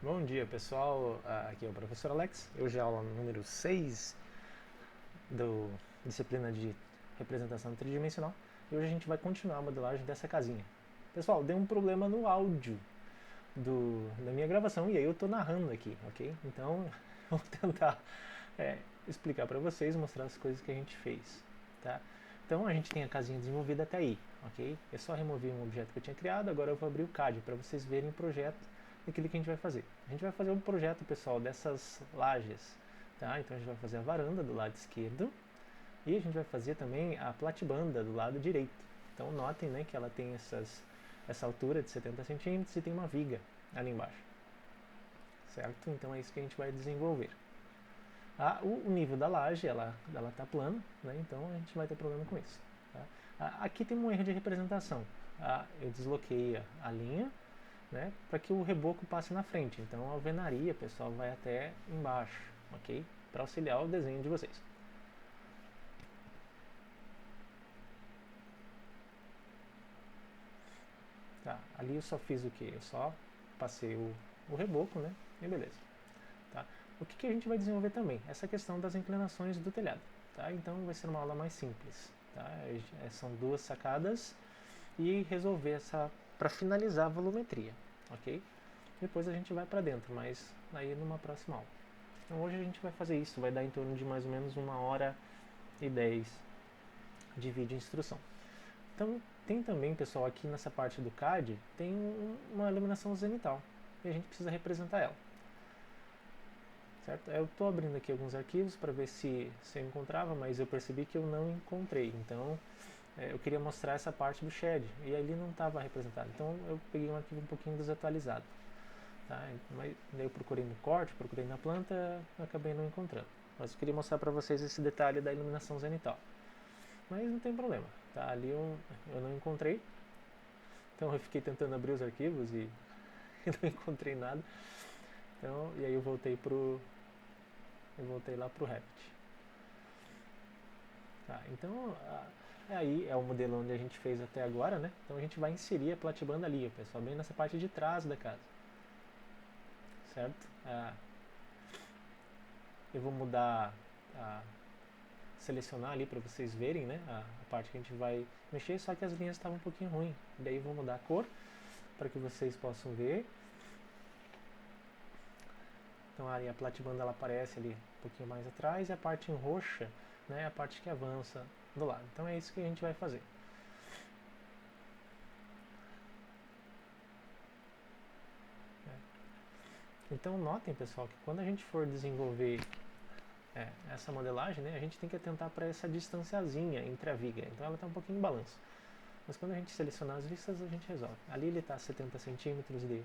Bom dia pessoal, aqui é o professor Alex. Hoje é a aula número 6 da disciplina de representação tridimensional e hoje a gente vai continuar a modelagem dessa casinha. Pessoal, deu um problema no áudio da minha gravação e aí eu estou narrando aqui, ok? Então eu vou tentar explicar para vocês, mostrar as coisas que a gente fez, tá? Então a gente tem a casinha desenvolvida até aí, ok? Eu só removi um objeto que eu tinha criado, agora eu vou abrir o CAD para vocês verem o projeto daquilo que a gente vai fazer. A gente vai fazer um projeto, pessoal, dessas lajes, tá? Então a gente vai fazer a varanda do lado esquerdo e a gente vai fazer também a platibanda do lado direito. Então notem, né, que ela tem essa altura de 70 centímetros e tem uma viga ali embaixo, certo? Então é isso que a gente vai desenvolver. O nível da laje, ela está plana, né? Então a gente vai ter problema com isso. Tá? Aqui tem um erro de representação. Eu desloquei a linha, né, para que o reboco passe na frente. Então a alvenaria, pessoal, vai até embaixo, ok? Para auxiliar o desenho de vocês. Tá, ali eu só fiz o que? Eu só passei o reboco, né? E beleza. Tá? O que a gente vai desenvolver também? Essa questão das inclinações do telhado. Tá? Então vai ser uma aula mais simples. Tá? São duas sacadas e resolver essa para finalizar a volumetria, ok? Depois a gente vai para dentro, mas aí numa próxima aula. Então hoje a gente vai fazer isso, vai dar em torno de mais ou menos 1h10 de vídeo instrução. Então tem também, pessoal, aqui nessa parte do CAD, tem uma iluminação zenital e a gente precisa representar ela. Certo? Eu estou abrindo aqui alguns arquivos para ver se eu encontrava, mas eu percebi que eu não encontrei. Então eu queria mostrar essa parte do shed e ali não estava representado. Então eu peguei um arquivo um pouquinho desatualizado. Tá? Mas daí eu procurei no corte, procurei na planta, acabei não encontrando. Mas eu queria mostrar para vocês esse detalhe da iluminação zenital. Mas não tem problema, tá? Ali eu não encontrei. Então eu fiquei tentando abrir os arquivos e não encontrei nada. Então, e aí eu voltei lá pro Revit. Tá, então aí é o modelo onde a gente fez até agora, né? Então a gente vai inserir a platibanda ali, pessoal, bem nessa parte de trás da casa. Certo? Eu vou mudar selecionar ali para vocês verem, né, a parte que a gente vai mexer, só que as linhas estavam um pouquinho ruins. Daí eu vou mudar a cor para que vocês possam ver. Então ali a platibanda ela aparece ali um pouquinho mais atrás e a parte em roxa, né, é a parte que avança do lado. Então é isso que a gente vai fazer. Então notem, pessoal, que quando a gente for desenvolver essa modelagem, né, a gente tem que atentar para essa distanciazinha entre a viga. Então ela está um pouquinho em balanço. Mas quando a gente selecionar as listas, a gente resolve. Ali ele está a 70 centímetros de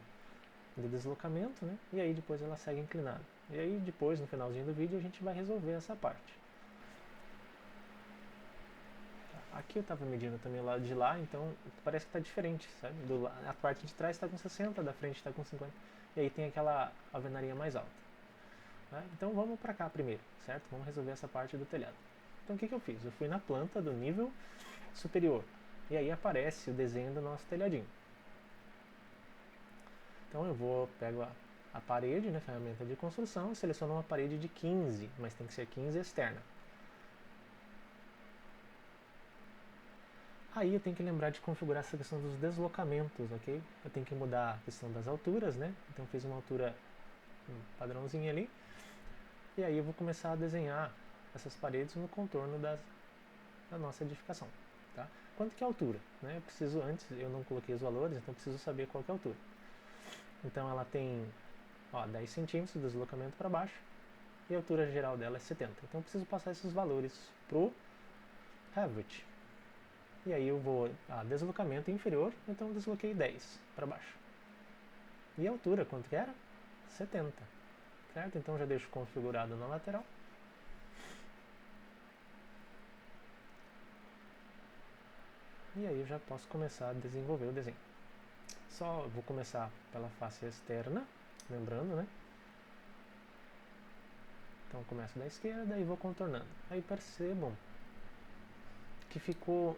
deslocamento, né? E aí depois ela segue inclinada. E aí depois, no finalzinho do vídeo, a gente vai resolver essa parte. Aqui eu estava medindo também o lado de lá, então parece que está diferente, sabe? A parte de trás está com 60, da frente está com 50. E aí tem aquela alvenaria mais alta. Né? Então vamos para cá primeiro, certo? Vamos resolver essa parte do telhado. Então o que eu fiz? Eu fui na planta do nível superior. E aí aparece o desenho do nosso telhadinho. Então eu pego a parede, né, ferramenta de construção, e seleciono uma parede de 15, mas tem que ser 15 externa. Aí eu tenho que lembrar de configurar essa questão dos deslocamentos, ok? Eu tenho que mudar a questão das alturas, né? Então fiz uma altura padrãozinha ali. E aí eu vou começar a desenhar essas paredes no contorno da nossa edificação. Tá? Quanto que é a altura? Né? Eu preciso, antes eu não coloquei os valores, então eu preciso saber qual que é a altura. Então ela tem 10 centímetros de deslocamento para baixo e a altura geral dela é 70. Então eu preciso passar esses valores pro Revit. E aí eu vou deslocamento inferior, então eu desloquei 10 para baixo. E a altura, quanto que era? 70. Certo? Então já deixo configurado na lateral. E aí eu já posso começar a desenvolver o desenho. Só vou começar pela face externa, lembrando, né? Então começo da esquerda e vou contornando. Aí percebam que ficou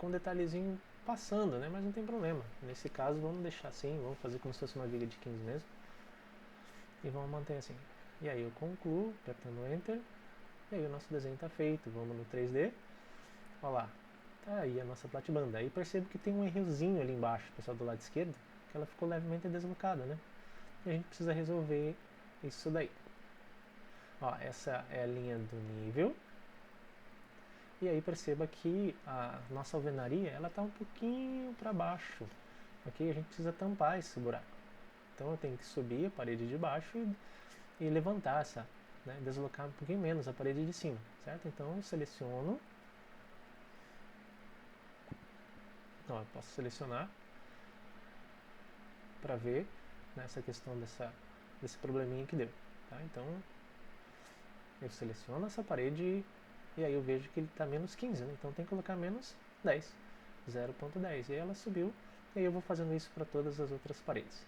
um detalhezinho passando, né? Mas não tem problema. Nesse caso vamos deixar assim, vamos fazer como se fosse uma viga de 15 mesmo. e vamos manter assim. E aí eu concluo, apertando Enter, e aí o nosso desenho está feito. Vamos no 3D, olha lá, tá aí a nossa platibanda. Aí percebo que tem um errozinho ali embaixo, pessoal, do lado esquerdo, que ela ficou levemente deslocada, né? E a gente precisa resolver isso daí. Ó, essa é a linha do nível. E aí perceba que a nossa alvenaria ela está um pouquinho para baixo, ok? A gente precisa tampar esse buraco. Então eu tenho que subir a parede de baixo e levantar essa, né? Deslocar um pouquinho menos a parede de cima, certo? Então eu seleciono. Ó, eu posso selecionar para ver, né, essa questão desse probleminha que deu. Tá? Então eu seleciono essa parede e aí eu vejo que ele está menos 15, né? Então tem que colocar menos 10, 0,10. E aí ela subiu, e aí eu vou fazendo isso para todas as outras paredes.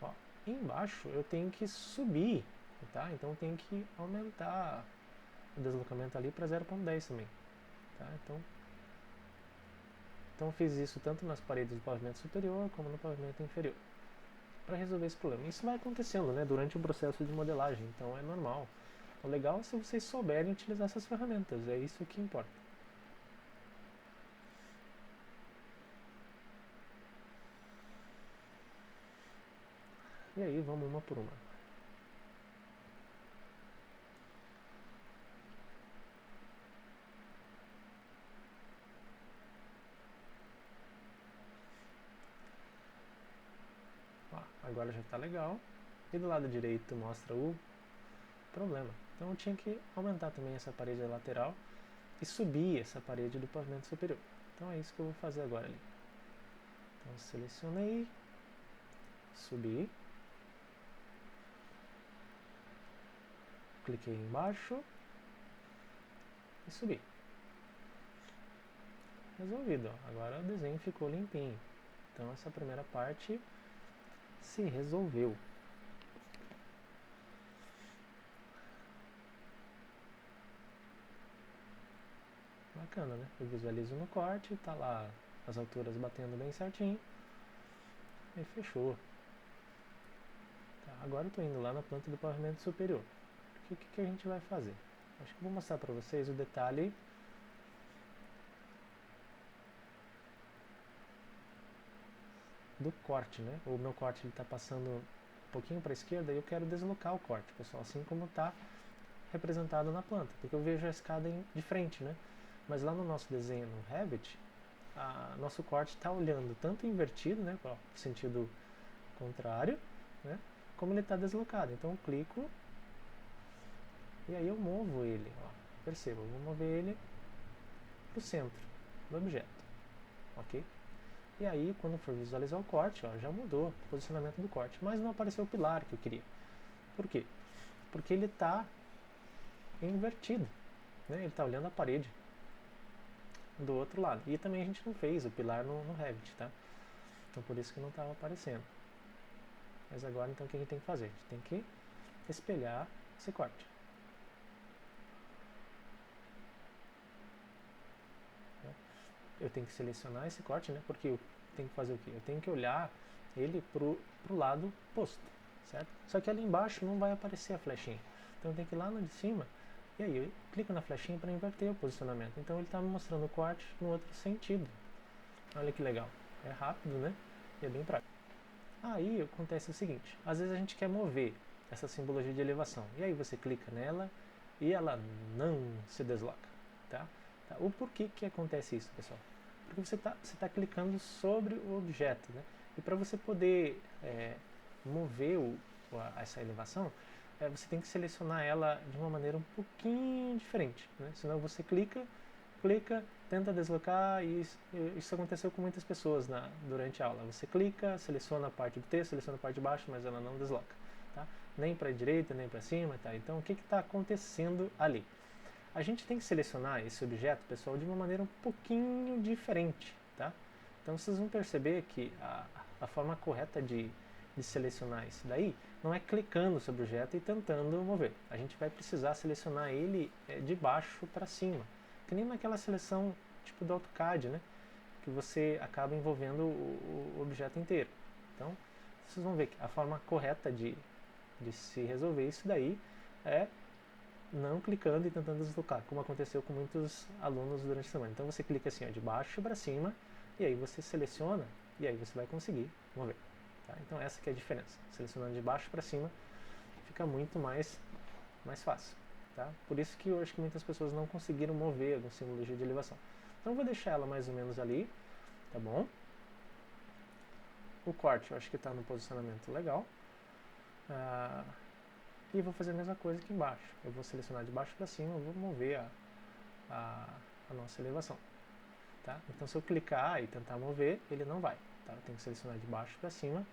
Ó, embaixo eu tenho que subir, tá? Então eu tenho que aumentar o deslocamento ali para 0,10 também. Tá? Então eu fiz isso tanto nas paredes do pavimento superior como no pavimento inferior, para resolver esse problema. Isso vai acontecendo, né, durante o processo de modelagem, então é normal. O legal é se vocês souberem utilizar essas ferramentas, é isso que importa. E aí vamos uma por uma. Ó, agora já está legal. E do lado direito mostra o problema. Então eu tinha que aumentar também essa parede lateral e subir essa parede do pavimento superior. Então é isso que eu vou fazer agora ali. Então selecionei, subi, cliquei embaixo e subi. Resolvido, ó. Agora o desenho ficou limpinho. Então essa primeira parte se resolveu. Bacana, né? Eu visualizo no corte, tá lá as alturas batendo bem certinho e fechou. Tá, agora eu tô indo lá na planta do pavimento superior. O que a gente vai fazer? Acho que eu vou mostrar para vocês o detalhe do corte, né? O meu corte ele está passando um pouquinho para a esquerda e eu quero deslocar o corte, pessoal, assim como está representado na planta, porque eu vejo a escada de frente, né? Mas lá no nosso desenho no Revit, nosso corte está olhando tanto invertido, né, para o sentido contrário, né, como ele está deslocado. Então eu clico e aí eu movo ele. Ó, perceba, eu vou mover ele para o centro do objeto, ok? E aí, quando for visualizar o corte, ó, já mudou o posicionamento do corte, mas não apareceu o pilar que eu queria. Por quê? Porque ele está invertido, né? Ele está olhando a parede do outro lado. E também a gente não fez o pilar no Revit, tá? Então por isso que não estava aparecendo. Mas agora então o que a gente tem que fazer? A gente tem que espelhar esse corte. Eu tenho que selecionar esse corte, né? Porque eu tenho que fazer o quê? Eu tenho que olhar ele pro lado oposto, certo? Só que ali embaixo não vai aparecer a flechinha. Então eu tenho que ir lá no de cima e aí eu clico na flechinha para inverter o posicionamento. Então ele está me mostrando o corte no outro sentido. Olha que legal. É rápido, né? E é bem prático. Aí acontece o seguinte, às vezes a gente quer mover essa simbologia de elevação. E aí você clica nela e ela não se desloca, tá? O porquê que acontece isso, pessoal? Porque você tá clicando sobre o objeto, né? E para você poder mover essa elevação, você tem que selecionar ela de uma maneira um pouquinho diferente, né? Senão você clica, tenta deslocar e isso aconteceu com muitas pessoas durante a aula. Você clica, seleciona a parte do texto, seleciona a parte de baixo, mas ela não desloca, tá? Nem para a direita, nem para cima, tá? Então o que está acontecendo ali? A gente tem que selecionar esse objeto, pessoal, de uma maneira um pouquinho diferente, tá? Então vocês vão perceber que a forma correta de selecionar isso daí não é clicando sobre o objeto e tentando mover. A gente vai precisar selecionar ele de baixo para cima, que nem naquela seleção tipo do AutoCAD, né? que você acaba envolvendo o objeto inteiro. Então, vocês vão ver que a forma correta de se resolver isso daí é não clicando e tentando deslocar, como aconteceu com muitos alunos durante a semana. Então você clica assim, ó, de baixo para cima, e aí você seleciona, e aí você vai conseguir mover. Tá? Então essa que é a diferença. Selecionando de baixo para cima fica muito mais fácil. Tá? Por isso que eu acho que muitas pessoas não conseguiram mover algum simbologia de elevação. Então eu vou deixar ela mais ou menos ali, tá bom? O corte eu acho que está no posicionamento legal. E vou fazer a mesma coisa aqui embaixo. Eu vou selecionar de baixo para cima, eu vou mover a nossa elevação. Tá? Então se eu clicar e tentar mover, ele não vai. Tá? Eu tenho que selecionar de baixo para cima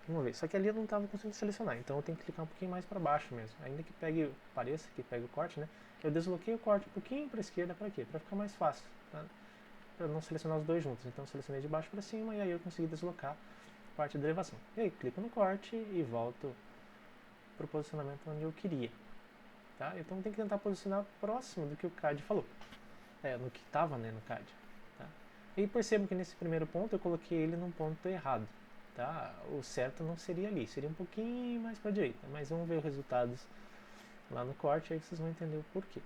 e mover. Só que ali eu não estava conseguindo selecionar, então eu tenho que clicar um pouquinho mais para baixo mesmo. Ainda que pareça que pegue o corte, né? Eu desloquei o corte um pouquinho para a esquerda, para quê? Para ficar mais fácil. Tá? Para não selecionar os dois juntos. Então eu selecionei de baixo para cima e aí eu consegui deslocar a parte da elevação. E aí clico no corte e volto para o posicionamento onde eu queria. Tá? Então tem que tentar posicionar próximo do que o CAD falou. No que estava, né, no CAD. Tá? E percebo que nesse primeiro ponto eu coloquei ele num ponto errado. Tá? O certo não seria ali, seria um pouquinho mais para a direita. Mas vamos ver os resultados lá no corte, aí vocês vão entender o porquê.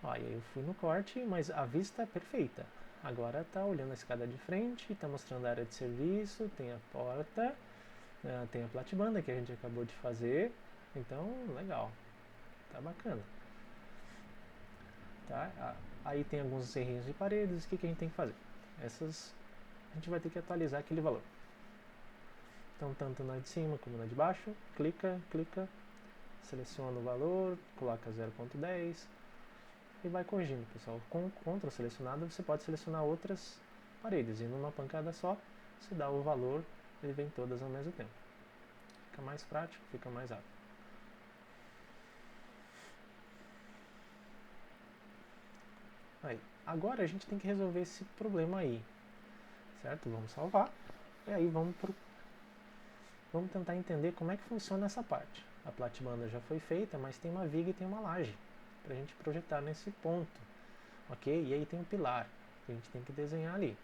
Ó, e aí eu fui no corte, mas a vista é perfeita. Agora está olhando a escada de frente, está mostrando a área de serviço, tem a porta, tem a platibanda que a gente acabou de fazer. Então, legal. Tá bacana. Tá? Aí tem alguns errinhos de paredes. O que a gente tem que fazer? A gente vai ter que atualizar aquele valor. Então, tanto na de cima como na de baixo, clica, seleciona o valor, coloca 0.10 e vai corrigindo, pessoal. Com o Ctrl selecionado, você pode selecionar outras paredes e numa pancada só, você dá o valor, ele vem todas ao mesmo tempo. Fica mais prático, fica mais rápido. Aí, agora a gente tem que resolver esse problema aí, certo? Vamos salvar e aí vamos tentar entender como é que funciona essa parte. A platibanda já foi feita, mas tem uma viga e tem uma laje para a gente projetar nesse ponto, ok? E aí tem um pilar que a gente tem que desenhar ali,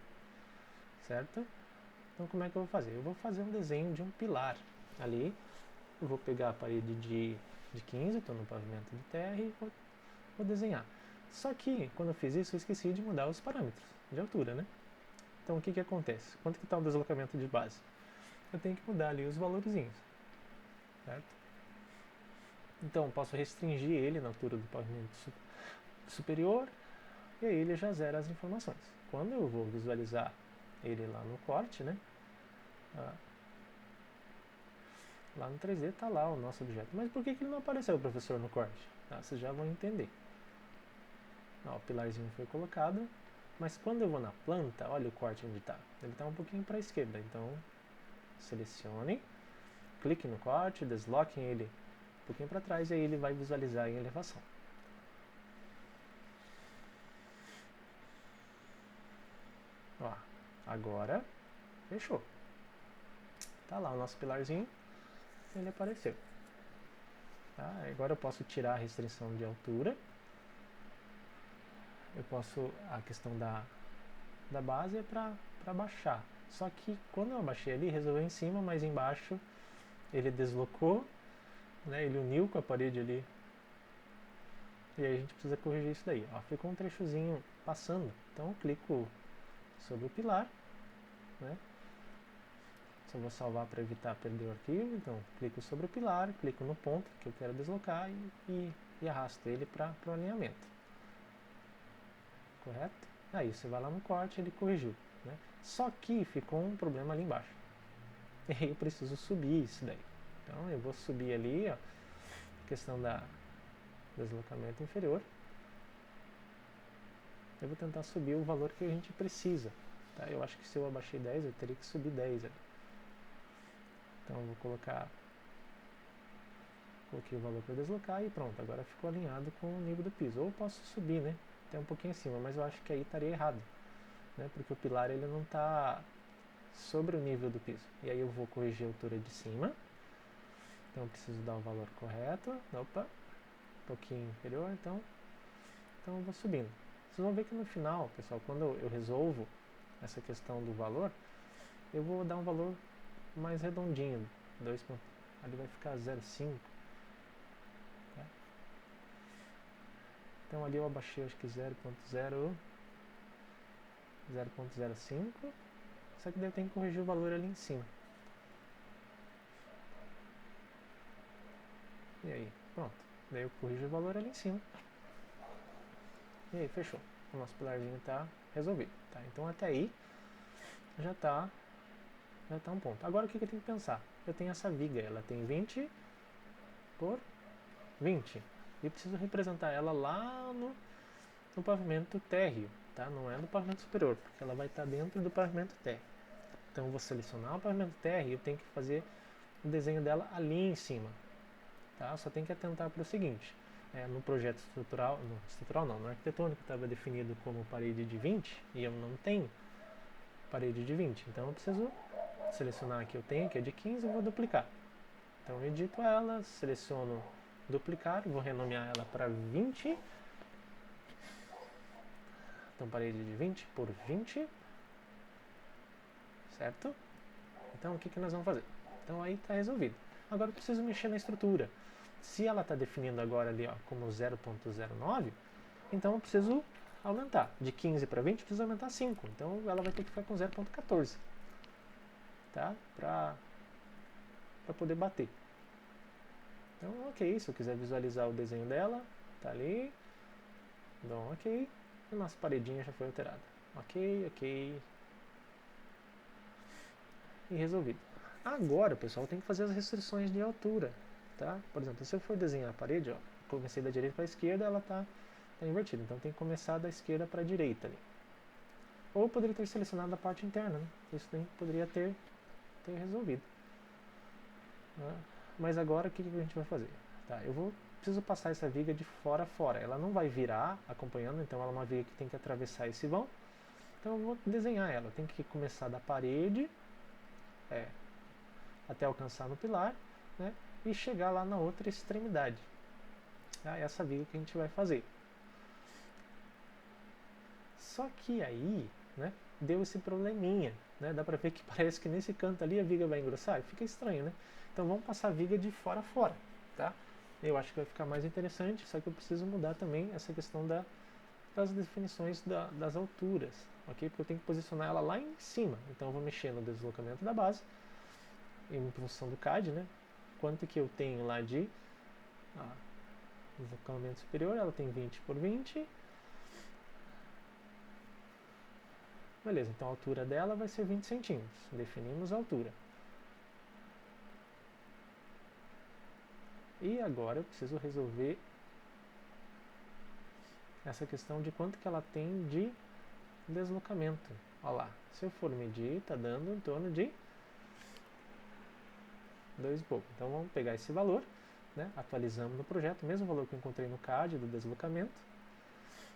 certo? Então como é que eu vou fazer? Eu vou fazer um desenho de um pilar ali. Eu vou pegar a parede de 15, estou no pavimento de terra e vou desenhar. Só que, quando eu fiz isso, eu esqueci de mudar os parâmetros de altura, né? Então, o que acontece? Quanto que está o deslocamento de base? Eu tenho que mudar ali os valorzinhos, certo? Então, eu posso restringir ele na altura do pavimento superior e aí ele já zera as informações. Quando eu vou visualizar ele lá no corte, né? Lá no 3D está lá o nosso objeto. Mas por que ele não apareceu, professor, no corte? Vocês já vão entender. O pilarzinho foi colocado, mas quando eu vou na planta, olha o corte onde está. Ele está um pouquinho para a esquerda, então selecione, clique no corte, desloquem ele um pouquinho para trás e aí ele vai visualizar em elevação. Ó, agora fechou. Tá lá o nosso pilarzinho, ele apareceu. Tá? Agora eu posso tirar a restrição de altura. Eu posso, a questão da base é para baixar. Só que quando eu abaixei ali, resolveu em cima, mas embaixo ele deslocou, né, ele uniu com a parede ali. E aí a gente precisa corrigir isso daí. Ó, ficou um trechozinho passando. Então eu clico sobre o pilar, né? Só vou salvar para evitar perder o arquivo. Então clico sobre o pilar, clico no ponto que eu quero deslocar e arrasto ele para o alinhamento. Correto? Aí você vai lá no corte e ele corrigiu. Né? Só que ficou um problema ali embaixo. E aí eu preciso subir isso daí. Então eu vou subir ali, ó, questão da deslocamento inferior. Eu vou tentar subir o valor que a gente precisa. Tá? Eu acho que se eu abaixei 10, eu teria que subir 10 ali. Então eu vou coloquei o valor para deslocar e pronto, agora ficou alinhado com o nível do piso. Ou eu posso subir, né, até um pouquinho acima, mas eu acho que aí estaria errado, né, porque o pilar ele não está sobre o nível do piso. E aí eu vou corrigir a altura de cima. Então eu preciso dar o valor correto. Opa, um pouquinho inferior, então Então eu vou subindo. Vocês vão ver que no final, pessoal, quando eu resolvo essa questão do valor, eu vou dar um valor mais redondinho, 2. Ali vai ficar 0,5. Tá? Então ali eu abaixei acho que 0,05, só que daí eu tenho que corrigir o valor ali em cima. E aí, pronto. Daí eu corrijo o valor ali em cima. E aí, fechou. O nosso pilarzinho está resolvido. Tá? Então até aí já está um ponto. Agora o que eu tenho que pensar? Eu tenho essa viga, ela tem 20 por 20. E eu preciso representar ela lá no pavimento térreo. Tá? Não é no pavimento superior, porque ela vai estar dentro do pavimento térreo. Então eu vou selecionar o pavimento térreo e eu tenho que fazer o desenho dela ali em cima. Tá? Só tem que atentar para o seguinte, no projeto no arquitetônico estava definido como parede de 20 e eu não tenho parede de 20, então eu preciso selecionar a que eu tenho, que é de 15, e vou duplicar. Então eu edito ela, seleciono duplicar, vou renomear ela para 20, então parede de 20 por 20, certo? Então o que nós vamos fazer? Então aí está resolvido. Agora eu preciso mexer na estrutura. Se ela está definindo agora ali como 0,09, então eu preciso aumentar. De 15 para 20, eu preciso aumentar 5. Então ela vai ter que ficar com 0,14. Tá? Para poder bater. Então, ok. Se eu quiser visualizar o desenho dela, tá ali. Dou um ok. E nossa paredinha já foi alterada. Ok. E resolvido. Agora, pessoal, tem que fazer as restrições de altura. Tá? Por exemplo, se eu for desenhar a parede, ó, comecei da direita para a esquerda, ela está invertida. Então tem que começar da esquerda para a direita ali. Ou eu poderia ter selecionado a parte interna, né? Isso nem poderia ter resolvido. Mas agora o que a gente vai fazer? Tá, preciso passar essa viga de fora a fora. Ela não vai virar acompanhando, então ela é uma viga que tem que atravessar esse vão. Então eu vou desenhar ela. Tem que começar da parede até alcançar no pilar, né? E chegar lá na outra extremidade. Tá? Essa viga que a gente vai fazer. Só que aí, né, deu esse probleminha, né? Dá pra ver que parece que nesse canto ali a viga vai engrossar, fica estranho, né? Então vamos passar a viga de fora a fora, tá? Eu acho que vai ficar mais interessante, só que eu preciso mudar também essa questão das definições das alturas, ok? Porque eu tenho que posicionar ela lá em cima, então eu vou mexer no deslocamento da base, em função do CAD, né? Quanto que eu tenho lá de deslocamento superior, ela tem 20 por 20. Beleza, então a altura dela vai ser 20 centímetros. Definimos a altura. E agora eu preciso resolver essa questão de quanto que ela tem de deslocamento. Olha lá, se eu for medir, está dando em torno de 2 e pouco. Então vamos pegar esse valor, né? Atualizamos no projeto, mesmo valor que eu encontrei no CAD do deslocamento.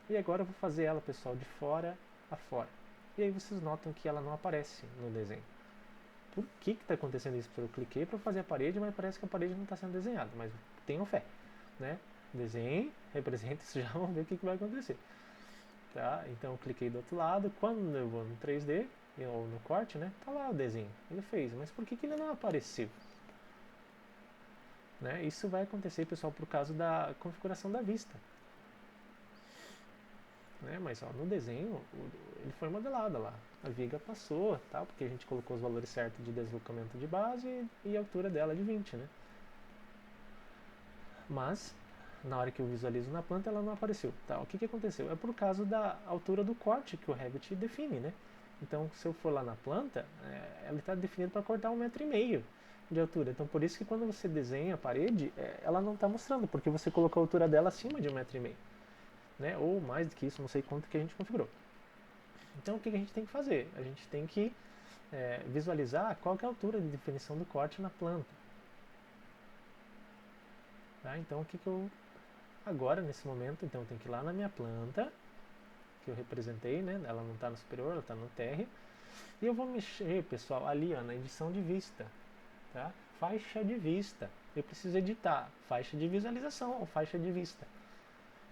E agora eu vou fazer ela, pessoal, de fora a fora. E aí vocês notam que ela não aparece no desenho. Por que está acontecendo isso? Eu cliquei para fazer a parede, mas parece que a parede não está sendo desenhada. Mas tenham fé, né? Desenhe, represente isso já, vamos ver o que vai acontecer. Tá? Então eu cliquei do outro lado, quando eu vou no 3D, ou no corte, né? Tá lá o desenho, ele fez, mas por que ele não apareceu? Né? Isso vai acontecer, pessoal, por causa da configuração da vista. Né? Mas ó, no desenho ele foi modelado lá, a viga passou, tá? Porque a gente colocou os valores certos de deslocamento de base e a altura dela de 20, né? Mas na hora que eu visualizo na planta ela não apareceu, tá? O que aconteceu? É por causa da altura do corte que o Revit define, né? Então se eu for lá na planta, ela está definida para cortar 1,5 m de altura. Então por isso que quando você desenha a parede, ela não está mostrando, porque você colocou a altura dela acima de 1,5 m. Né? Ou mais do que isso, não sei quanto que a gente configurou. Então o que a gente tem que fazer? A gente tem que visualizar qual que é a altura de definição do corte na planta. Tá? Então o que eu... Agora, nesse momento, então eu tenho que ir lá na minha planta, que eu representei, né? Ela não está no superior, ela está no térreo. E eu vou mexer, pessoal, ali ó, na edição de vista. Tá? Faixa de vista. Eu preciso editar faixa de visualização ou faixa de vista.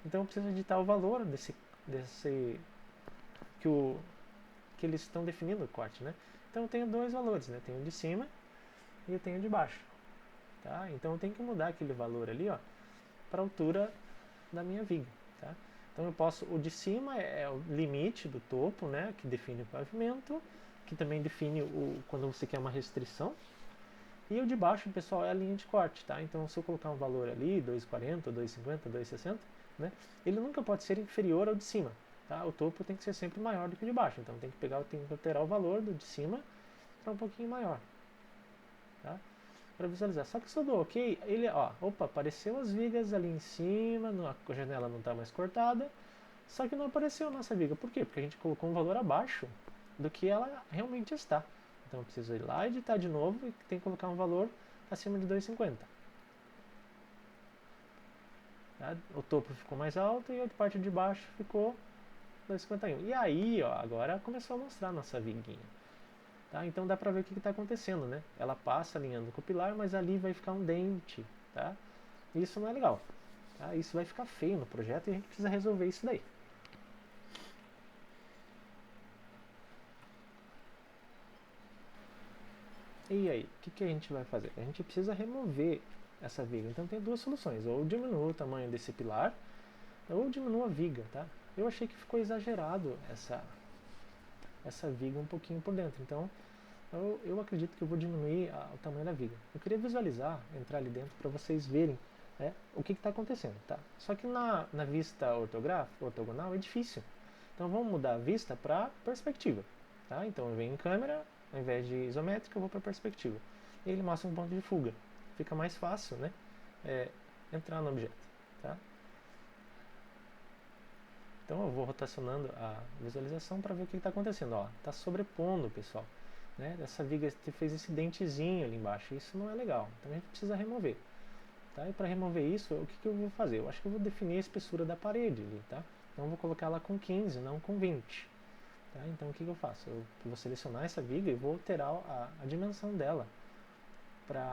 Então eu preciso editar o valor que, que eles estão definindo o corte, né? Então eu tenho dois valores, né? Tenho o de cima e eu tenho o de baixo, tá? Então eu tenho que mudar aquele valor ali, ó, para a altura da minha viga, tá? Então eu posso, o de cima é o limite do topo, né, que define o pavimento, que também define quando você quer uma restrição. E o de baixo, pessoal, é a linha de corte, tá? Então se eu colocar um valor ali, 2,40, 2,50, 2,60, né, ele nunca pode ser inferior ao de cima, tá? O topo tem que ser sempre maior do que o de baixo, então tem que alterar o valor do de cima para um pouquinho maior, tá? Para visualizar. Só que se eu dou ok, ele, ó, opa, apareceu as vigas ali em cima, a janela não está mais cortada, só que não apareceu a nossa viga. Por quê? Porque a gente colocou um valor abaixo do que ela realmente está. Então eu preciso ir lá, editar de novo e tem que colocar um valor acima de 2,50. Tá? O topo ficou mais alto e a parte de baixo ficou 2,51. E aí, ó, agora começou a mostrar a nossa viguinha. Tá? Então dá pra ver o que está acontecendo, né? Ela passa alinhando com o pilar, mas ali vai ficar um dente, tá? Isso não é legal, tá? Isso vai ficar feio no projeto e a gente precisa resolver isso daí. E aí, o que a gente vai fazer? A gente precisa remover essa viga. Então tem duas soluções, ou diminuo o tamanho desse pilar, ou diminuo a viga, tá? Eu achei que ficou exagerado essa viga um pouquinho por dentro, então eu acredito que eu vou diminuir o tamanho da viga. Eu queria visualizar, entrar ali dentro para vocês verem, né, o que está acontecendo, tá? Só que na vista ortogonal é difícil. Então vamos mudar a vista para perspectiva, tá? Então eu venho em câmera, ao invés de isométrica eu vou para perspectiva. E ele mostra um ponto de fuga. Fica mais fácil, né, entrar no objeto, tá? Então eu vou rotacionando a visualização para ver o que está acontecendo. Ó, está sobrepondo, pessoal. Né? Essa viga fez esse dentezinho ali embaixo. Isso não é legal. Então a gente precisa remover. Tá? E para remover isso, o que eu vou fazer? Eu acho que eu vou definir a espessura da parede ali. Tá? Então eu vou colocar ela com 15, não com 20. Tá? Então o que eu faço? Eu vou selecionar essa viga e vou alterar a dimensão dela.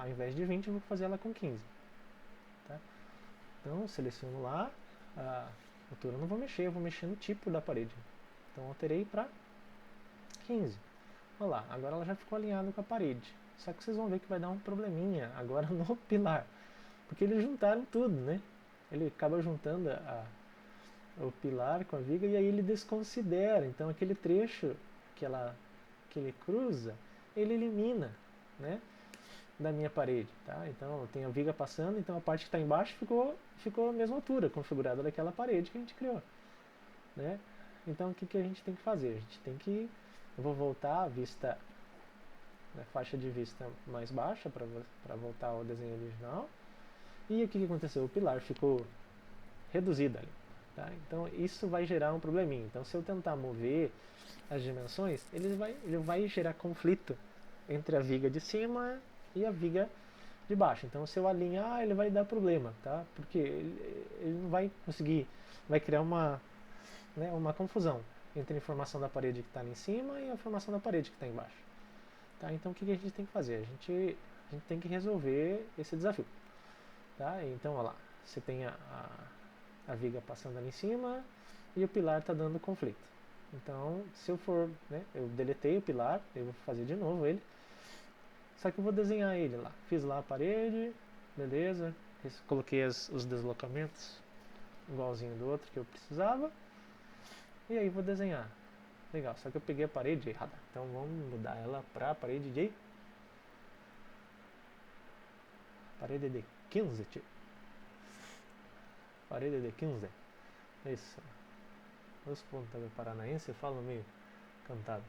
Ao invés de 20, eu vou fazer ela com 15. Tá? Então eu seleciono lá. A altura eu não vou mexer, eu vou mexer no tipo da parede. Então alterei para 15. Olha lá, agora ela já ficou alinhada com a parede. Só que vocês vão ver que vai dar um probleminha agora no pilar. Porque eles juntaram tudo, né? Ele acaba juntando o pilar com a viga e aí ele desconsidera. Então aquele trecho que ele cruza, ele elimina, né? Da minha parede, tá? Então tem a viga passando, então a parte que está embaixo ficou a mesma altura, configurada daquela parede que a gente criou, né? Então o que a gente tem que fazer? A gente tem que, eu vou voltar a vista, a faixa de vista mais baixa para voltar ao desenho original. E o que aconteceu? O pilar ficou reduzido ali, tá? Então isso vai gerar um probleminha. Então se eu tentar mover as dimensões, ele vai gerar conflito entre a viga de cima e a viga de baixo. Então se eu alinhar, ele vai dar problema, tá? Porque ele não vai conseguir, vai criar uma confusão entre a informação da parede que está ali em cima e a informação da parede que está embaixo. Tá? Então o que a gente tem que fazer? A gente tem que resolver esse desafio. Tá? Então olha lá, você tem a viga passando ali em cima e o pilar está dando conflito. Então se eu for, né, eu deletei o pilar, eu vou fazer de novo ele. Só que eu vou desenhar ele lá. Fiz lá a parede, beleza. Coloquei os deslocamentos igualzinho do outro que eu precisava. E aí vou desenhar. Legal, só que eu peguei a parede errada. Então vamos mudar ela para a parede de 15, tio. Parede de 15. Isso. Os pontos paranaense falam meio cantado.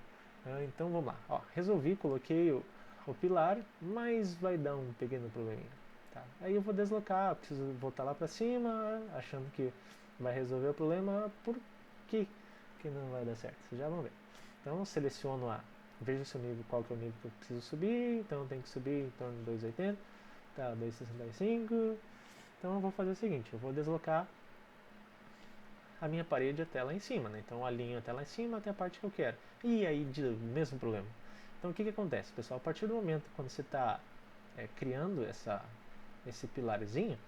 Então vamos lá. Ó, resolvi, coloquei o pilar, mas vai dar um pequeno probleminha. Tá? Aí eu vou deslocar, preciso voltar lá para cima, achando que vai resolver o problema. Por que não vai dar certo? Vocês já vão ver. Então seleciono vejo se o nível, qual que é o nível que eu preciso subir. Então eu tenho que subir em torno de 2,80, tá, 2,65. Então eu vou fazer o seguinte, eu vou deslocar a minha parede até lá em cima, né? Então eu alinho até lá em cima, até a parte que eu quero. E aí, mesmo problema. Então o que acontece, pessoal? A partir do momento quando você está criando esse pilarzinho,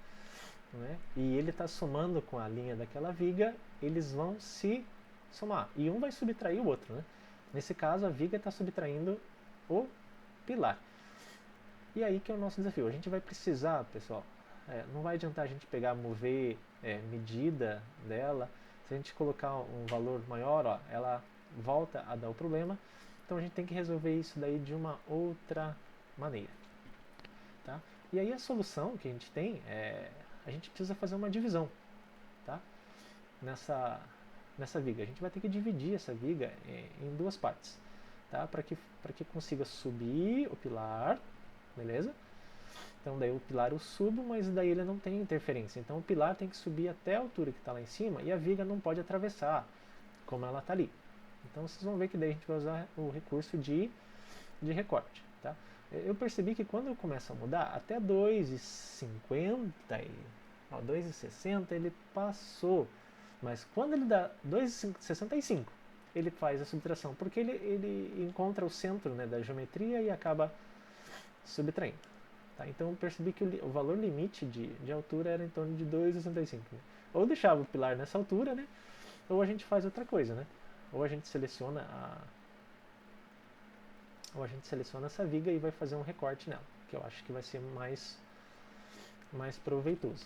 né? E ele está somando com a linha daquela viga, eles vão se somar. E um vai subtrair o outro, né? Nesse caso, a viga está subtraindo o pilar. E aí que é o nosso desafio. A gente vai precisar, pessoal, não vai adiantar a gente pegar, mover medida dela. Se a gente colocar um valor maior, ó, ela volta a dar o problema. Então a gente tem que resolver isso daí de uma outra maneira. Tá? E aí a solução que a gente tem a gente precisa fazer uma divisão, tá? Nessa viga. A gente vai ter que dividir essa viga em duas partes, tá? Para que consiga subir o pilar, beleza? Então daí o pilar eu subo, mas daí ele não tem interferência. Então o pilar tem que subir até a altura que está lá em cima e a viga não pode atravessar, como ela está ali. Então vocês vão ver que daí a gente vai usar o recurso de recorte, tá? Eu percebi que quando eu começo a mudar, até 2,50 2,60 ele passou. Mas quando ele dá 2,65, ele faz a subtração, porque ele encontra o centro, né, da geometria e acaba subtraindo. Tá? Então eu percebi que o valor limite de altura era em torno de 2,65. Né? Ou deixava o pilar nessa altura, né? Ou a gente faz outra coisa, né? Ou a gente seleciona essa viga e vai fazer um recorte nela, que eu acho que vai ser mais proveitoso.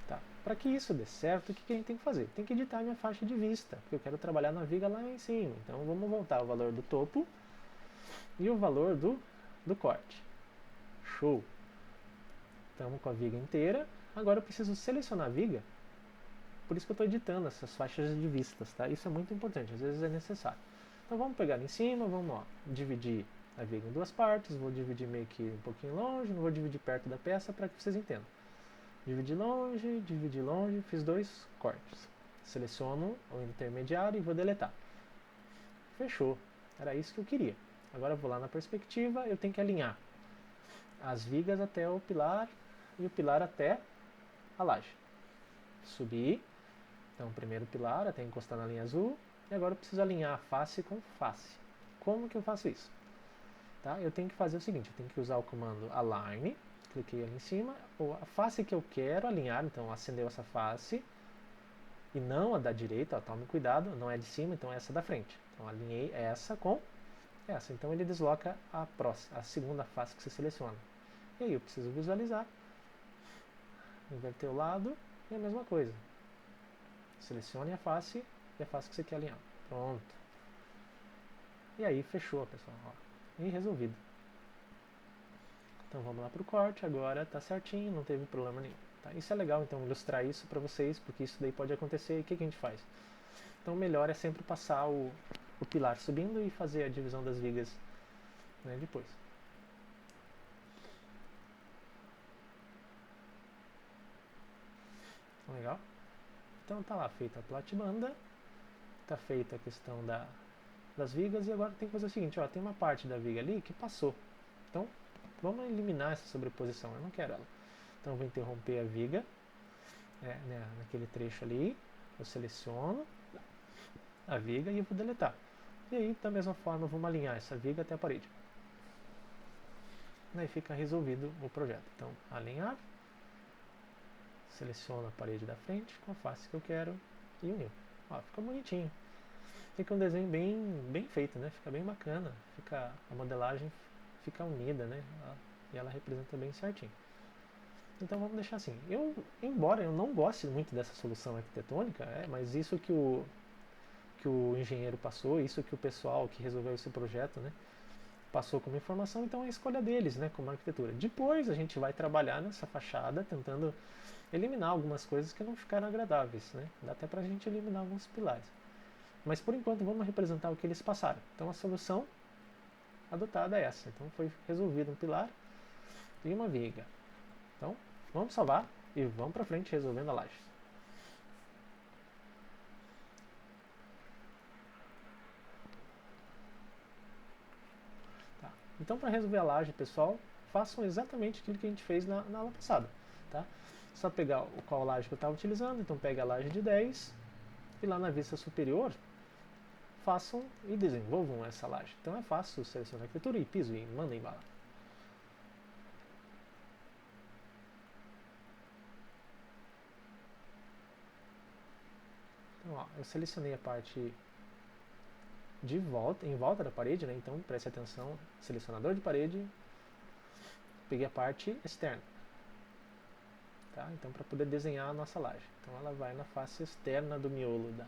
Tá. Para que isso dê certo, o que a gente tem que fazer? Tem que editar a minha faixa de vista, porque eu quero trabalhar na viga lá em cima. Então vamos voltar o valor do topo e o valor do corte. Show! Estamos com a viga inteira. Agora eu preciso selecionar a viga, por isso que eu estou editando essas faixas de vistas, tá? Isso é muito importante, às vezes é necessário. Então vamos pegar em cima, vamos dividir a viga em duas partes, vou dividir meio que um pouquinho longe, não vou dividir perto da peça para que vocês entendam. Dividir longe, fiz dois cortes. Seleciono o intermediário e vou deletar. Fechou, era isso que eu queria. Agora eu vou lá na perspectiva, eu tenho que alinhar as vigas até o pilar e o pilar até a laje. Subir, então primeiro pilar até encostar na linha azul, e agora eu preciso alinhar face com face. Como que eu faço isso? Tá? Eu tenho que fazer o seguinte, eu tenho que usar o comando align, cliquei ali em cima, a face que eu quero alinhar, então acendeu essa face, e não a da direita, tome cuidado, não é de cima, então é essa da frente. Então alinhei essa com essa, então ele desloca a segunda face que você seleciona. E aí eu preciso visualizar, inverter o lado, e a mesma coisa. Selecione a face e a face que você quer alinhar. Pronto. E aí fechou, pessoal. Ó. E resolvido. Então vamos lá para o corte, agora está certinho, não teve problema nenhum. Tá? Isso é legal, então, ilustrar isso para vocês, porque isso daí pode acontecer. E o que a gente faz? Então o melhor é sempre passar o pilar subindo e fazer a divisão das vigas, né, depois. Legal? Então tá lá feita a platibanda, tá feita a questão das vigas, e agora tem que fazer o seguinte, ó, tem uma parte da viga ali que passou. Então vamos eliminar essa sobreposição, eu não quero ela. Então eu vou interromper a viga, né, naquele trecho ali, eu seleciono a viga e eu vou deletar. E aí, da mesma forma, vamos alinhar essa viga até a parede. Aí fica resolvido o projeto. Então, alinhar, seleciono a parede da frente com a face que eu quero e uniu. Ó, fica bonitinho. Fica um desenho bem feito, né? Fica bem bacana. A modelagem fica unida, né? E ela representa bem certinho. Então vamos deixar assim. Embora eu não goste muito dessa solução arquitetônica, mas isso que o engenheiro passou, isso que o pessoal que resolveu esse projeto, né, passou como informação, então é a escolha deles, né, como arquitetura. Depois a gente vai trabalhar nessa fachada, tentando eliminar algumas coisas que não ficaram agradáveis, né? Dá até pra gente eliminar alguns pilares. Mas por enquanto vamos representar o que eles passaram. Então a solução adotada é essa. Então foi resolvido um pilar e uma viga. Então vamos salvar e vamos para frente resolvendo a laje. Tá. Então para resolver a laje, pessoal, façam exatamente aquilo que a gente fez na aula passada. Tá? Só pegar qual laje que eu estava utilizando, então pega a laje de 10 e lá na vista superior façam e desenvolvam essa laje. Então é fácil selecionar arquitetura e piso e mandem bala. ó, eu selecionei a parte de volta, em volta da parede, né? Então preste atenção, selecionador de parede, peguei a parte externa, tá? Então para poder desenhar a nossa laje, então ela vai na face externa do miolo da.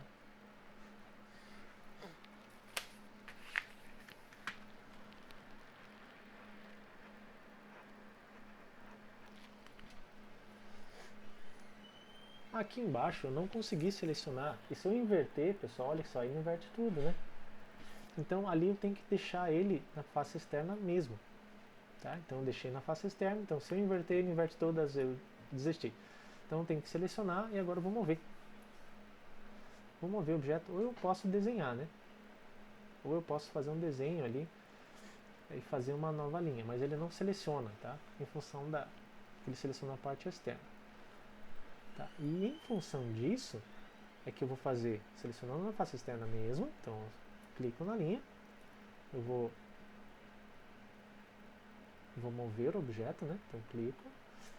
Aqui embaixo eu não consegui selecionar, e se eu inverter, pessoal, olha só, ele inverte tudo, né? Então ali eu tenho que deixar ele na face externa mesmo. Tá? Então eu deixei na face externa, então se eu inverter, ele inverte todas, eu desisti. Então eu tenho que selecionar e agora eu vou mover. Vou mover o objeto, ou eu posso desenhar, né? Ou eu posso fazer um desenho ali e fazer uma nova linha, mas ele não seleciona, tá? Em função da... ele seleciona a parte externa. Tá? E em função disso, é que eu vou fazer, selecionando na face externa mesmo, então eu clico na linha, eu vou mover o objeto, né? Então clico,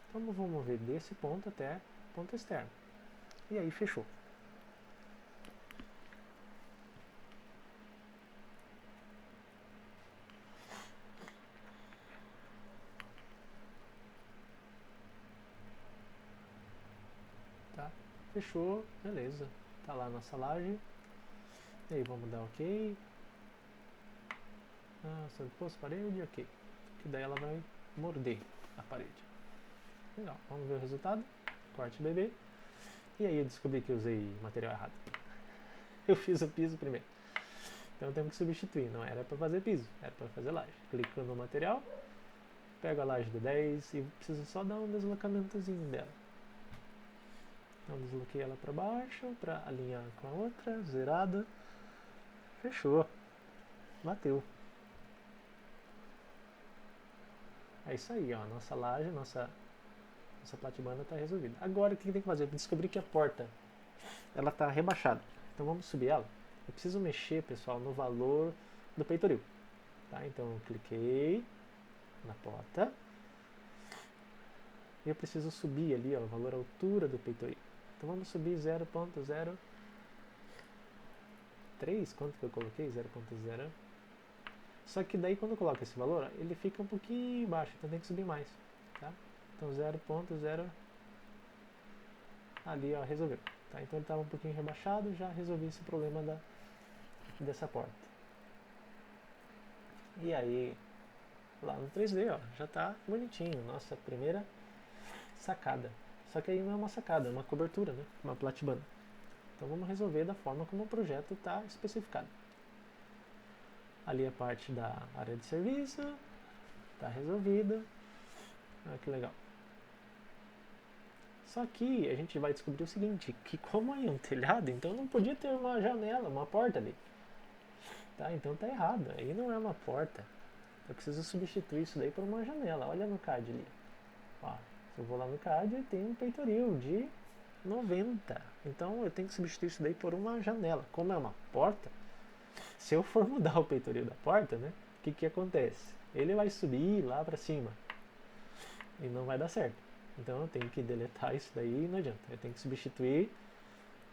então eu vou mover desse ponto até o ponto externo. E aí fechou. Tá? Fechou, beleza. Tá lá a nossa laje. E aí vamos dar ok. Posto parede, ok. Que daí ela vai morder a parede. Legal, vamos ver o resultado. Corte BB. E aí eu descobri que eu usei material errado. Eu fiz o piso primeiro. Então temos que substituir. Não era para fazer piso, era para fazer laje. Clico no material, pego a laje do 10 e preciso só dar um deslocamentozinho dela. Então desloquei ela para baixo, para alinhar com a outra, zerada. Fechou. Bateu. É isso aí, ó. Nossa laje, nossa platibanda está resolvida. Agora o que tem que fazer? Eu descobri que a porta ela está rebaixada. Então vamos subir ela. Eu preciso mexer, pessoal, no valor do peitoril. Tá? Então eu cliquei na porta. E eu preciso subir ali, ó, o valor altura do peitoril. Então vamos subir 0.03. Quanto que eu coloquei? 0.0. Só que daí quando eu coloco esse valor, ele fica um pouquinho baixo, então tem que subir mais. Tá? Então 0.0 ali, ó, resolveu. Tá? Então ele estava um pouquinho rebaixado, já resolvi esse problema dessa porta. E aí, lá no 3D, ó, já está bonitinho, nossa primeira sacada. Só que aí não é uma sacada, é uma cobertura, né? Uma platibanda. Então vamos resolver da forma como o projeto está especificado. Ali a parte da área de serviço está resolvida. Ah, que legal. Só que a gente vai descobrir o seguinte, que como é um telhado, então não podia ter uma janela, uma porta ali. Tá? Então tá errado, aí não é uma porta. Eu preciso substituir isso daí por uma janela. Olha no CAD ali. Ó, se eu vou lá no CAD, tem um peitoril de 90. Então eu tenho que substituir isso daí por uma janela. Como é uma porta, se eu for mudar o peitoril da porta, né, o que acontece? Ele vai subir lá pra cima e não vai dar certo. Então eu tenho que deletar isso daí e não adianta. Eu tenho que substituir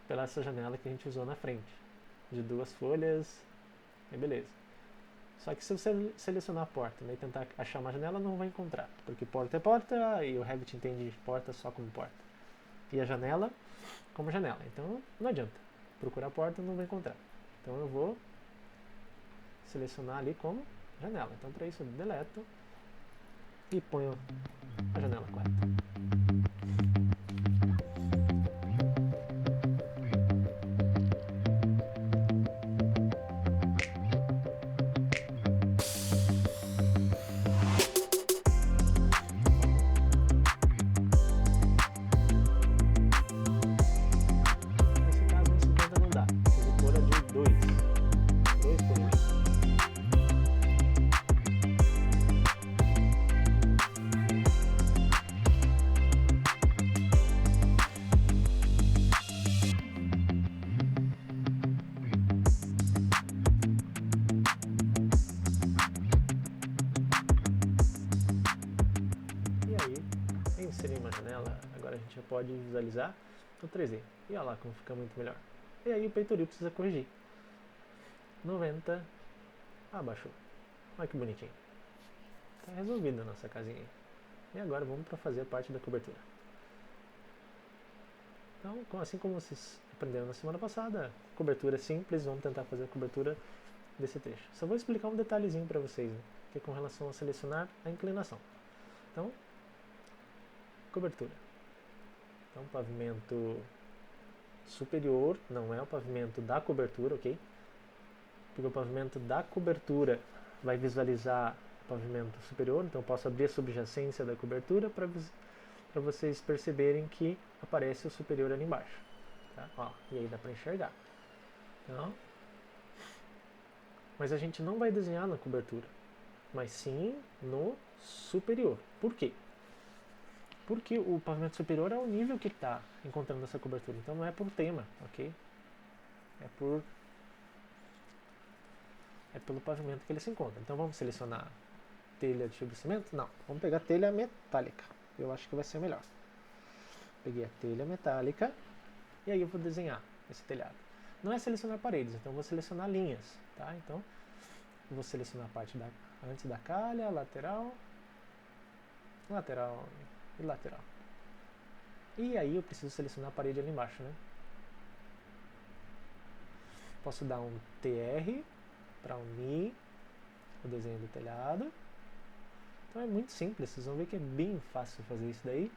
pela essa janela que a gente usou na frente, de 2 folhas, e beleza. Só que se você selecionar a porta, né, e tentar achar uma janela, não vai encontrar, porque porta é porta e o Revit entende porta só como porta. E a janela como janela. Então não adianta. Procurar a porta não vai encontrar. Então eu vou selecionar ali como janela. Então para isso eu deleto e ponho a janela correta. Nesse caso 1,50 não dá. Preciso pôr a de 2. 2 por 1. E aí, inserir uma janela, agora a gente já pode visualizar no 3D. E olha lá como fica muito melhor. E aí o peitoril precisa corrigir. 90, abaixou. Olha que bonitinho. Está resolvida a nossa casinha aí. E agora vamos para fazer a parte da cobertura. Então, assim como vocês aprenderam na semana passada, cobertura simples, vamos tentar fazer a cobertura desse trecho. Só vou explicar um detalhezinho para vocês, né, que é com relação a selecionar a inclinação. Então, cobertura. Então, pavimento superior, não é o pavimento da cobertura, ok? Porque o pavimento da cobertura vai visualizar o pavimento superior, então eu posso abrir a subjacência da cobertura para vocês perceberem que aparece o superior ali embaixo. Tá? Ó, e aí dá para enxergar. Então, mas a gente não vai desenhar na cobertura, mas sim no superior. Por quê? Porque o pavimento superior é o nível que está encontrando essa cobertura. Então não é por tema, ok? É pelo pavimento que ele se encontra. Então vamos selecionar telha de fibra cimento? Não, vamos pegar telha metálica. Eu acho que vai ser melhor. Peguei a telha metálica e aí eu vou desenhar esse telhado. Não é selecionar paredes, então eu vou selecionar linhas, tá? Então eu vou selecionar a parte antes da calha, lateral e lateral. E aí eu preciso selecionar a parede ali embaixo, né? Posso dar um TR para unir o desenho do telhado. Então é muito simples, vocês vão ver que é bem fácil fazer isso daí.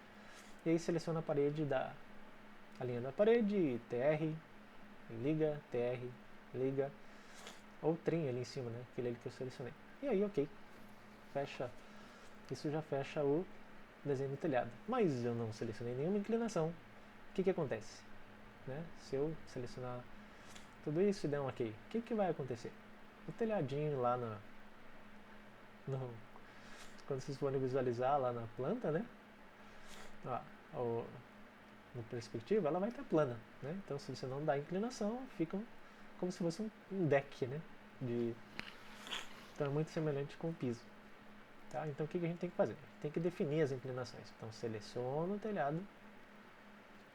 E aí seleciona a parede a linha da parede, TR, liga, TR, liga, ou trim ali em cima, né? Aquele ali que eu selecionei. E aí, ok, fecha, isso já fecha o desenho do telhado. Mas eu não selecionei nenhuma inclinação. O que acontece? Né? Se eu selecionar tudo isso e der um ok, o que vai acontecer? O telhadinho lá quando vocês forem visualizar lá na planta, né? Na perspectiva, ela vai estar plana, né? Então, se você não dá inclinação, fica como se fosse um deck, né? Então, é muito semelhante com o piso. Tá? Então, o que a gente tem que fazer? Tem que definir as inclinações. Então, seleciono o telhado,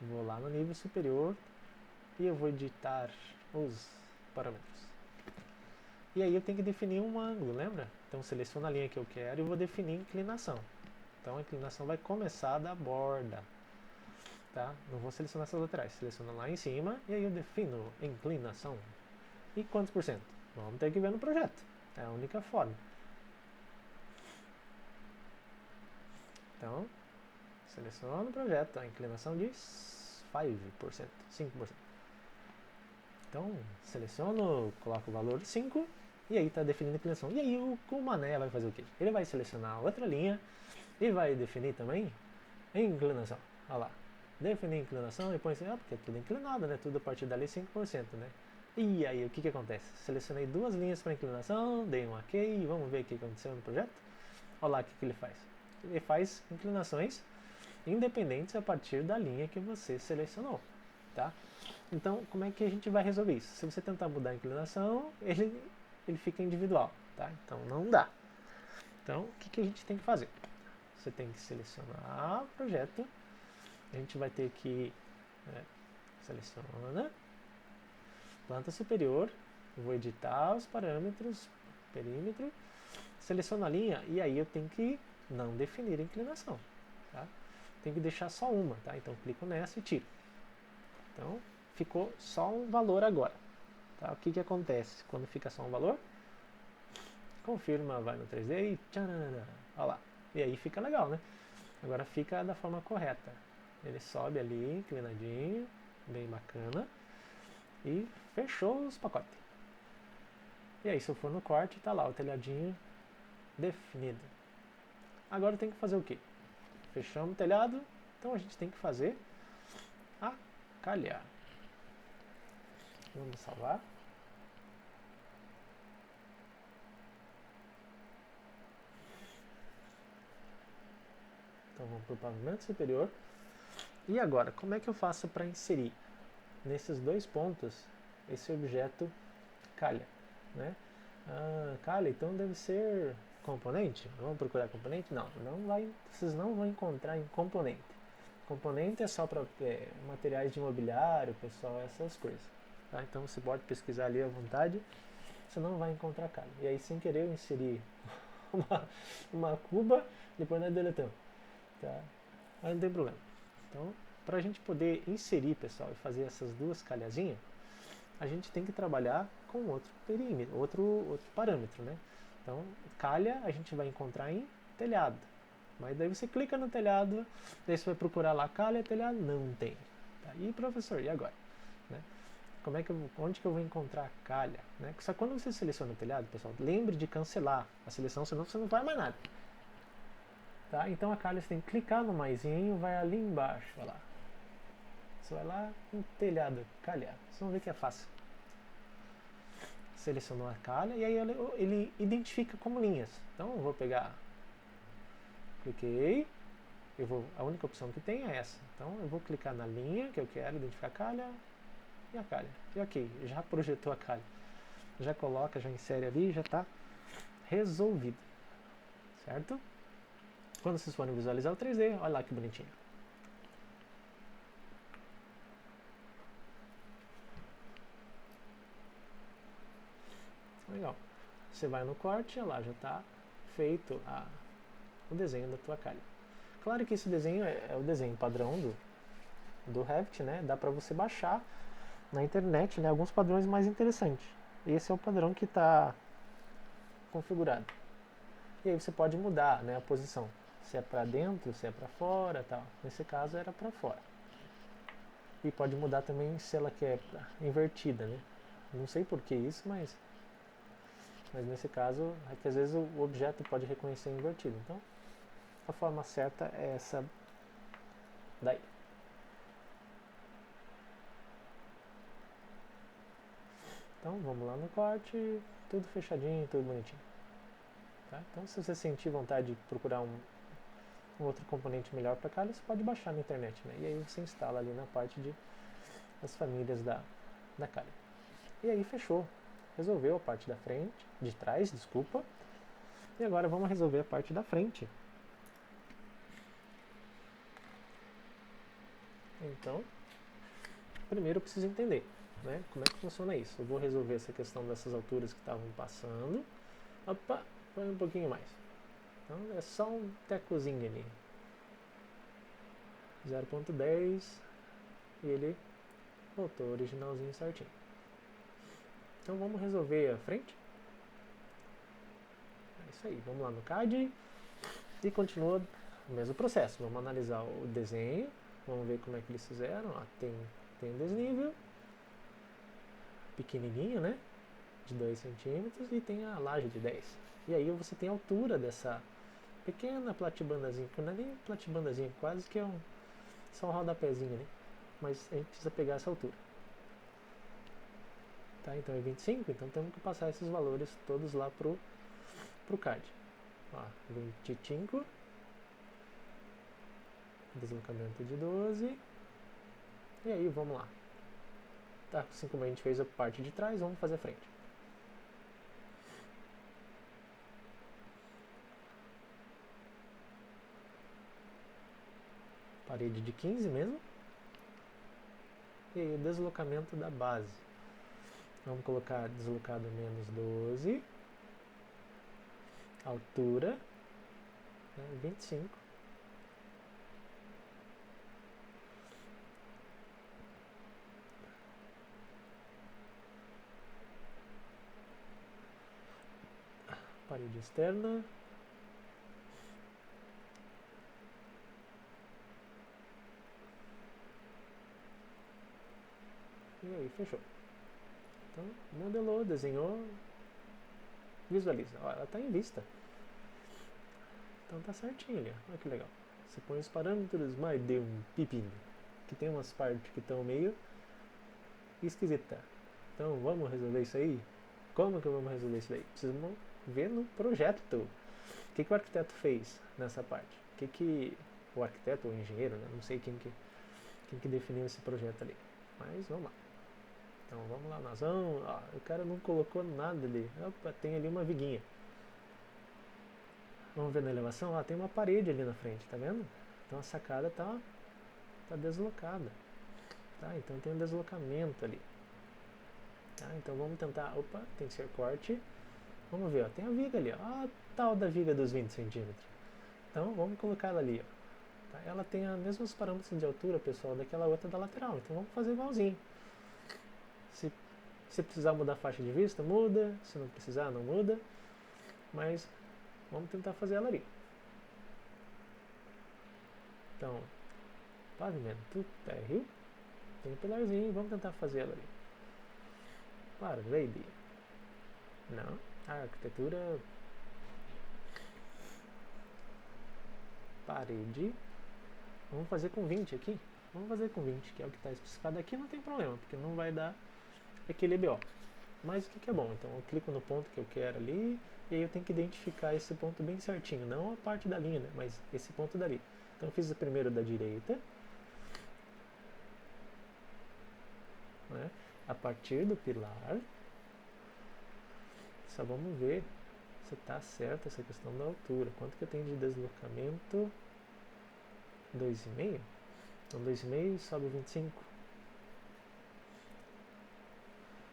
vou lá no nível superior e eu vou editar os parâmetros. E aí eu tenho que definir um ângulo, lembra? Então, seleciono a linha que eu quero e vou definir a inclinação. Então, a inclinação vai começar da borda. Tá? Não vou selecionar essas laterais, seleciono lá em cima e aí eu defino inclinação. E quantos por cento? Vamos ter que ver no projeto. É a única forma. Então, seleciono o projeto, a inclinação de 5%, 5%. Então, seleciono, coloco o valor de 5 e aí está definindo a inclinação. E aí o Mané vai fazer o quê? Ele vai selecionar outra linha e vai definir também a inclinação. Olha lá. Definir a inclinação e põe assim, porque é tudo inclinado, né? Tudo a partir dali 5%, né? E aí, o que acontece? Selecionei duas linhas para inclinação, dei um OK, vamos ver o que aconteceu no projeto? Olha lá o que ele faz. Ele faz inclinações independentes a partir da linha que você selecionou, tá? Então, como é que a gente vai resolver isso? Se você tentar mudar a inclinação, ele fica individual, tá? Então, não dá. Então, o que a gente tem que fazer? Você tem que selecionar o projeto, a gente vai ter que seleciona planta superior, vou editar os parâmetros, perímetro, seleciono a linha e aí eu tenho que não definir a inclinação, tá? Tenho que deixar só uma, tá? Então clico nessa e tiro. Então ficou só um valor agora, tá? O que acontece quando fica só um valor? Confirma, vai no 3D e tchanana, olha lá. E aí fica legal, né? Agora fica da forma correta. Ele sobe ali, inclinadinho, bem bacana. E fechou os pacotes. E aí, se eu for no corte, tá lá o telhadinho definido. Agora tem que fazer o quê? Fechamos o telhado, então a gente tem que fazer a calha. Vamos salvar. Então vamos para o pavimento superior. E agora, como é que eu faço para inserir nesses dois pontos esse objeto calha, né? Calha, então deve ser componente? Vamos procurar componente? Não, vocês não vão encontrar em componente. Componente é só para materiais de imobiliário, pessoal, essas coisas. tá? Então você pode pesquisar ali à vontade, você não vai encontrar calha. E aí, sem querer, eu inseri uma cuba, depois nós deletamos, tá? Mas não tem problema. Então, para a gente poder inserir, pessoal, e fazer essas duas calhazinhas, a gente tem que trabalhar com outro perímetro, outro parâmetro, né? Então, calha a gente vai encontrar em telhado. Mas daí você clica no telhado, daí você vai procurar lá calha, telhado, não tem. Tá? E professor, e agora? Né? Onde que eu vou encontrar calha? Né? Só que quando você seleciona o telhado, pessoal, lembre de cancelar a seleção, senão você não vai mais nada. Tá? Então a calha você tem que clicar no maisinho, vai ali embaixo, olha lá. Você vai lá em telhado, calha. Vocês vão ver que é fácil. Selecionou a calha e aí ele identifica como linhas. Então eu vou pegar, cliquei, a única opção que tem é essa. Então eu vou clicar na linha que eu quero, identificar a calha e a calha. E ok, já projetou a calha. Já coloca, já insere ali, já está resolvido. Certo? Quando vocês forem visualizar o 3D, olha lá que bonitinho. Legal. Você vai no corte, lá já está feito o desenho da tua calha. Claro que esse desenho é o desenho padrão do Revit, né? Dá para você baixar na internet, né, alguns padrões mais interessantes. Esse é o padrão que está configurado. E aí você pode mudar, né, a posição. Se é para dentro, se é para fora, tal. Nesse caso era para fora. E pode mudar também se ela quer invertida, né? Não sei por que isso, mas nesse caso é que às vezes o objeto pode reconhecer invertido. Então, a forma certa é essa daí. Então, vamos lá no corte, tudo fechadinho, tudo bonitinho. Tá? Então, se você sentir vontade de procurar um outro componente melhor para calha, você pode baixar na internet, né? E aí você instala ali na parte das famílias da calha. E aí fechou. Resolveu a parte da frente, de trás, desculpa. E agora vamos resolver a parte da frente. Então, primeiro eu preciso entender, né, como é que funciona isso. Eu vou resolver essa questão dessas alturas que estavam passando. Opa, põe um pouquinho mais. Então é só um tecozinho ali. 0.10 e ele voltou originalzinho certinho. Então vamos resolver a frente. É isso aí, vamos lá no CAD e continua o mesmo processo. Vamos analisar o desenho, vamos ver como é que eles fizeram. Ó, tem um desnível pequenininho, né, de 2 centímetros e tem a laje de 10. E aí você tem a altura dessa pequena platibandazinha, que não é nem platibandazinha, quase que é só um rodapézinho ali. Mas a gente precisa pegar essa altura. Tá, então é 25, então temos que passar esses valores todos lá pro CAD. Ó, 25, deslocamento de 12, e aí vamos lá. Tá, assim como a gente fez a parte de trás, vamos fazer a frente. Parede de 15 mesmo. E aí o deslocamento da base. Vamos colocar deslocado menos 12. Altura, né, 25. Parede externa. E aí, fechou. Então, modelou, desenhou, visualiza. Ó, ela está em vista. Então tá certinho ali, olha que legal. Você põe os parâmetros, mas deu um pepino. Que tem umas partes que estão meio esquisitas. Então vamos resolver isso aí? Como que vamos resolver isso daí? Precisamos ver no projeto. O que o arquiteto fez nessa parte? O que o arquiteto ou o engenheiro, né? Não sei quem que definiu esse projeto ali. Mas vamos lá. Então vamos lá, nós vamos. Ó, o cara não colocou nada ali. Opa, tem ali uma viguinha. Vamos ver na elevação? Ó, tem uma parede ali na frente, tá vendo? Então a sacada tá deslocada. Tá? Então tem um deslocamento ali. Tá? Então vamos tentar, opa, tem que ser corte. Vamos ver, ó, tem a viga ali, ó, a tal da viga dos 20 centímetros. Então vamos colocar ela ali, ó. Tá? Ela tem os mesmos parâmetros de altura, pessoal, daquela outra da lateral. Então vamos fazer igualzinho. Se precisar mudar a faixa de vista, muda. Se não precisar, não muda. Mas vamos tentar fazer ela ali. Então, pavimento térreo. Tem um pilarzinho, vamos tentar fazer ela ali. Parede. Não. A arquitetura. Parede. Vamos fazer com 20 aqui. Vamos fazer com 20, que é o que está especificado aqui. Não tem problema, porque não vai dar aquele BO. Mas o que é bom? Então eu clico no ponto que eu quero ali. E aí eu tenho que identificar esse ponto bem certinho. Não a parte da linha, né, mas esse ponto dali. Então eu fiz o primeiro da direita. Né, a partir do pilar. Só vamos ver se está certo essa questão da altura. Quanto que eu tenho de deslocamento? 2,5? Então 2,5 sobe 25.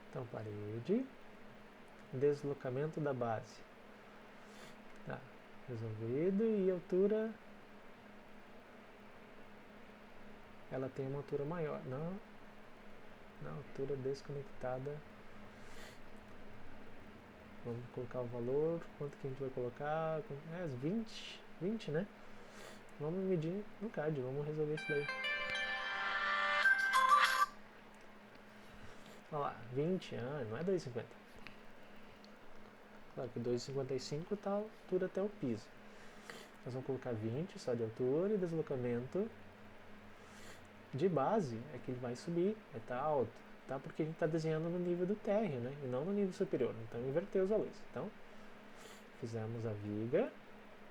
Então parede. Deslocamento da base. Tá, resolvido. E altura. Ela tem uma altura maior. Não. Na altura desconectada. Vamos colocar o valor. Quanto que a gente vai colocar? 20. 20, né? Vamos medir no CAD. Vamos resolver isso daí. Olha lá. 20. Não é 2,50. Claro que 2,55 está a altura até o piso. Nós vamos colocar 20 só de altura e deslocamento de base é que ele vai subir, vai estar alto, tá? Porque a gente está desenhando no nível do térreo, né? E não no nível superior. Então inverteu os valores. Então fizemos a viga,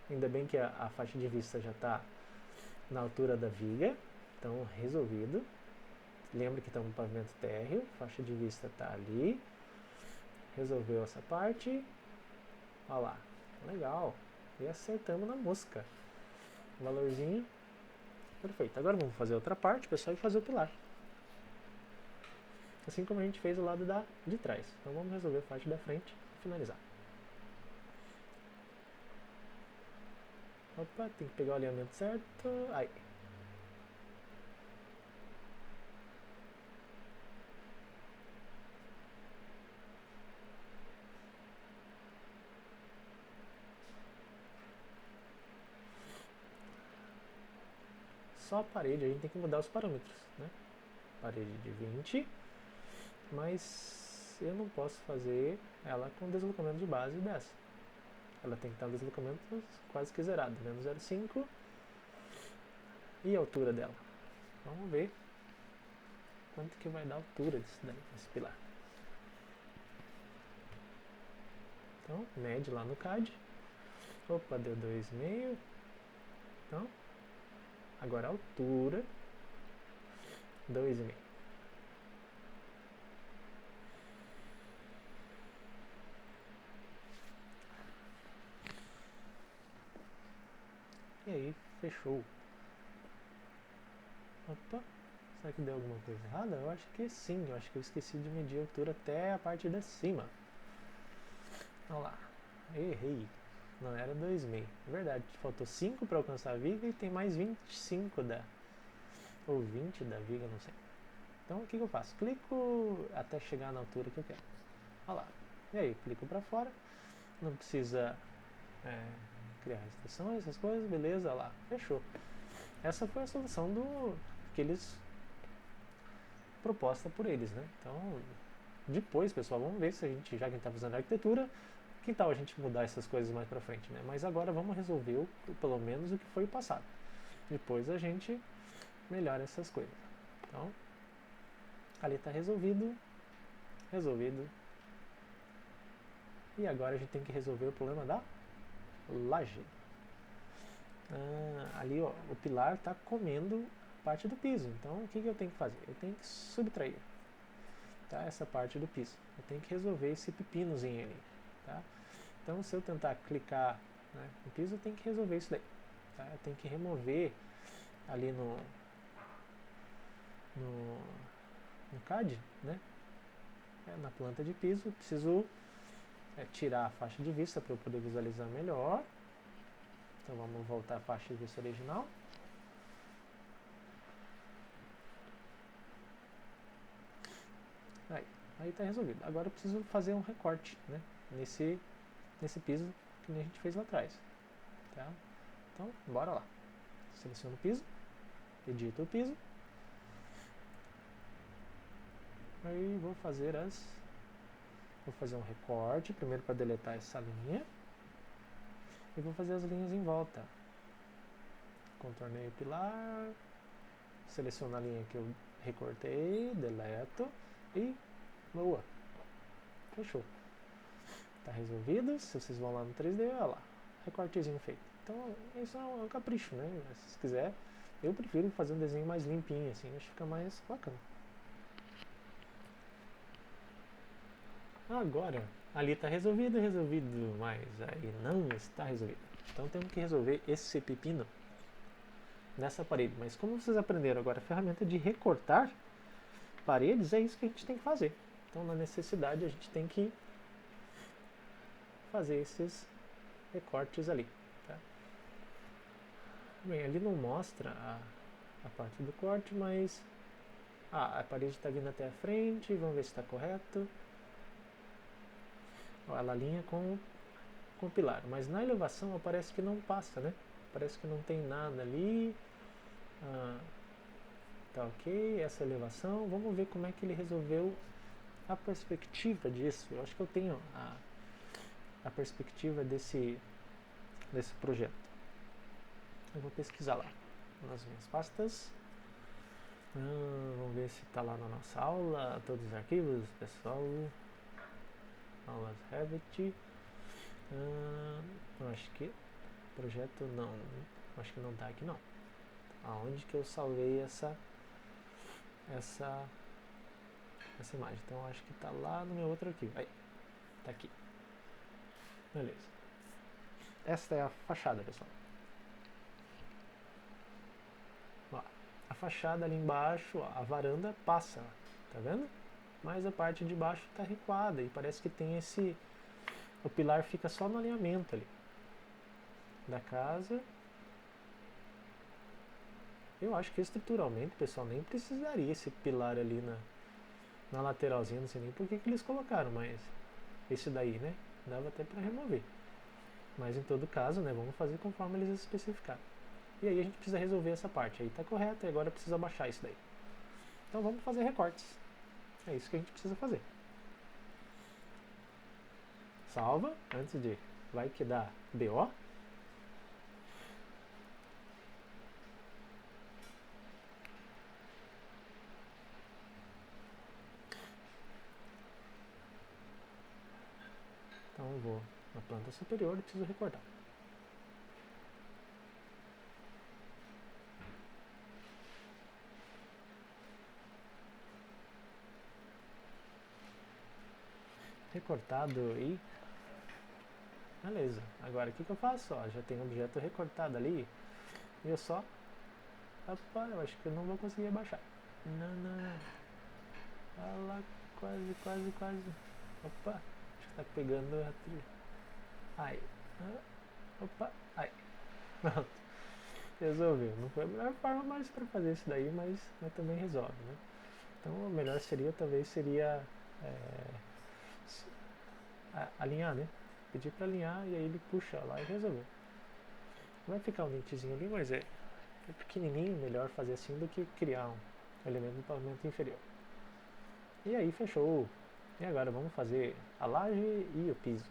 ainda bem que a faixa de vista já está na altura da viga, então resolvido. Lembra que está no pavimento térreo, faixa de vista está ali, resolveu essa parte, olha lá, legal, e acertamos na mosca, valorzinho, perfeito. Agora vamos fazer outra parte, pessoal, e fazer o pilar, assim como a gente fez o lado de trás. Então vamos resolver a parte da frente e finalizar. Opa, tem que pegar o alinhamento certo, aí. Só a parede, a gente tem que mudar os parâmetros, né? Parede de 20, mas eu não posso fazer ela com deslocamento de base dessa. Ela tem que estar no deslocamento quase que zerado, menos 0,5. E a altura dela? Vamos ver quanto que vai dar a altura desse pilar. Então, mede lá no CAD. Opa, deu 2,5. Então, agora a altura, 2,5. E aí, fechou. Opa, será que deu alguma coisa errada? Eu acho que sim, eu acho que eu esqueci de medir a altura até a parte de cima. Olha lá, errei. Não era 2,5. É verdade, faltou 5 para alcançar a viga e tem mais 25 ou 20 da viga, não sei. Então o que eu faço? Clico até chegar na altura que eu quero. Olha lá. E aí, clico para fora. Não precisa criar restrições, essas coisas, beleza, olha lá, fechou. Essa foi a solução que eles proposta por eles, né? Então, depois, pessoal, vamos ver se a gente, já que a gente está fazendo arquitetura, que tal a gente mudar essas coisas mais para frente, né? Mas agora vamos resolver pelo menos o que foi o passado. Depois a gente melhora essas coisas. Então, ali está resolvido. E agora a gente tem que resolver o problema da laje. Ali, ó, o pilar está comendo parte do piso. Então, o que eu tenho que fazer? Eu tenho que subtrair, tá, essa parte do piso. Eu tenho que resolver esse pepinozinho ali, tá? Então, se eu tentar clicar, né, no piso, eu tenho que resolver isso daí. Tá? Eu tenho que remover ali no CAD, né, na planta de piso, eu preciso tirar a faixa de vista para eu poder visualizar melhor. Então vamos voltar à faixa de vista original. Aí está resolvido. Agora eu preciso fazer um recorte, né, nesse piso que a gente fez lá atrás. Tá? Então, bora lá. Seleciono o piso, edito o piso. Aí vou fazer um recorte, primeiro para deletar essa linha. E vou fazer as linhas em volta. Contornei o pilar, seleciono a linha que eu recortei, deleto e boa. Fechou. Tá resolvido. Se vocês vão lá no 3D, olha lá, recortezinho feito. Então isso é um capricho, né? Se quiser, eu prefiro fazer um desenho mais limpinho assim, acho que fica mais bacana. Agora, ali está resolvido, mas aí não está resolvido. Então temos que resolver esse pepino nessa parede. Mas como vocês aprenderam agora a ferramenta de recortar paredes, é isso que a gente tem que fazer. Então na necessidade a gente tem que fazer esses recortes ali. Tá? Bem, ali não mostra a parte do corte, mas a parede está vindo até a frente, vamos ver se está correto. Ela alinha com o pilar, mas na elevação parece que não passa, né? Parece que não tem nada ali. Tá ok, essa elevação. Vamos ver como é que ele resolveu a perspectiva disso. Eu acho que eu tenho a perspectiva desse projeto. Eu vou pesquisar lá nas minhas pastas. Vamos ver se está lá na nossa aula, todos os arquivos, pessoal. Aulas Revit. Acho que projeto não. Acho que não está aqui não. Aonde que eu salvei essa imagem? Então acho que está lá no meu outro arquivo. Aí, está aqui. Beleza. Esta é a fachada, pessoal. Ó, a fachada ali embaixo, ó, a varanda passa, tá vendo? Mas a parte de baixo está recuada e parece que tem o pilar fica só no alinhamento ali da casa. Eu acho que estruturalmente, pessoal, nem precisaria esse pilar ali na lateralzinha, não sei nem por que eles colocaram, mas esse daí, né, dava até para remover. Mas em todo caso, né, vamos fazer conforme eles especificaram. E aí a gente precisa resolver essa parte, aí tá correto, e agora precisa baixar isso daí. Então vamos fazer recortes. É isso que a gente precisa fazer. Salva, antes de... vai que dá BO. Então eu vou na planta superior e preciso recortar. Recortado e... beleza. Agora o que eu faço? Ó, já tem um objeto recortado ali. E eu só... opa, eu acho que eu não vou conseguir abaixar. Não. Olha lá, quase. Opa, acho que tá pegando a trilha. Ai. Opa, ai. Pronto. Resolveu. Não foi a melhor forma mais para fazer isso daí, mas também resolve, né? Então o melhor seria alinhar, né? Pedir para alinhar e aí ele puxa lá e resolveu. Vai ficar um dentezinho ali, mas é pequenininho, melhor fazer assim do que criar um elemento do pavimento inferior. E aí fechou. E agora vamos fazer a laje e o piso.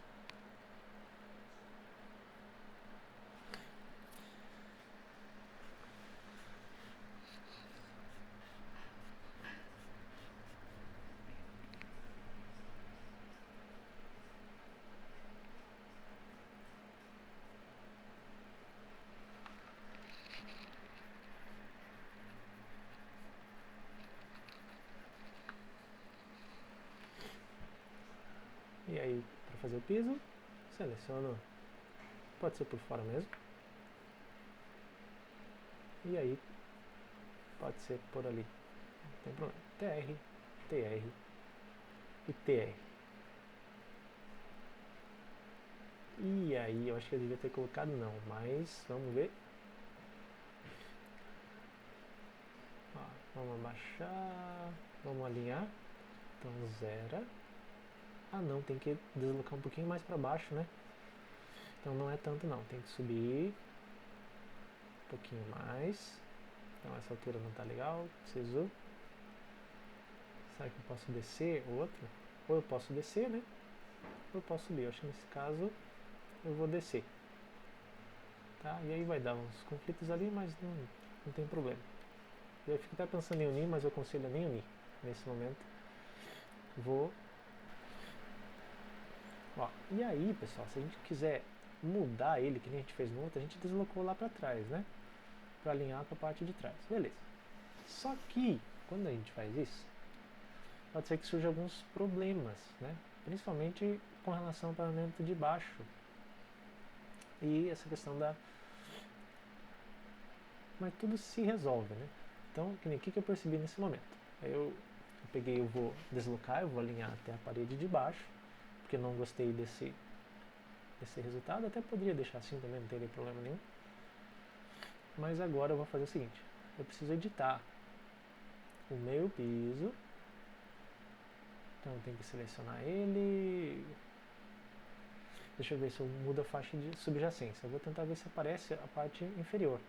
E aí, para fazer o piso, seleciono, pode ser por fora mesmo. E aí, pode ser por ali, não tem problema. TR. e TR. E aí, eu acho que eu devia ter colocado não, mas vamos ver. Ó, vamos abaixar, vamos alinhar. Então zero. Ah não, tem que deslocar um pouquinho mais para baixo, né? Então não é tanto não, tem que subir um pouquinho mais. Então essa altura não tá legal, preciso. Será que eu posso descer o outro? Ou eu posso descer, né? Ou eu posso subir. Eu acho que nesse caso eu vou descer. Tá? E aí vai dar uns conflitos ali, mas não tem problema. Eu fico até pensando em unir, mas eu aconselho nem unir nesse momento. Vou. Ó, e aí, pessoal, se a gente quiser mudar ele, que nem a gente fez no outro, a gente deslocou lá para trás, né? Para alinhar com a parte de trás. Beleza. Só que, quando a gente faz isso, pode ser que surjam alguns problemas, né? Principalmente com relação ao pavimento de baixo. E essa questão da... Mas tudo se resolve, né? Então, o que eu percebi nesse momento? Eu peguei, eu vou deslocar, eu vou alinhar até a parede de baixo, porque eu não gostei desse resultado. Até poderia deixar assim também, não teria problema nenhum. Mas agora eu vou fazer o seguinte, eu preciso editar o meu piso. Então eu tenho que selecionar ele. Deixa eu ver se eu mudo a faixa de subjacência. Eu vou tentar ver se aparece a parte inferior.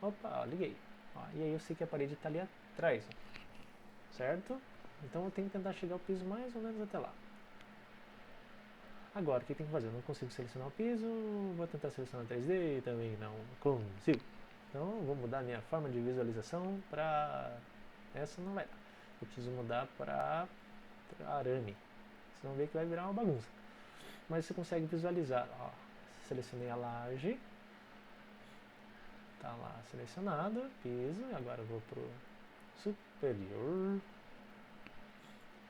Opa, ó, liguei. Ó, e aí eu sei que a parede está ali atrás. Ó, certo? Então eu tenho que tentar chegar ao piso mais ou menos até lá. Agora, o que tem que fazer? Eu não consigo selecionar o piso, vou tentar selecionar 3D e também não consigo. Então vou mudar minha forma de visualização para... Essa não vai dar. Eu preciso mudar para arame. Vocês vão ver que vai virar uma bagunça. Mas você consegue visualizar. Ó, selecionei a laje. Tá lá selecionado, piso. Agora eu vou pro superior.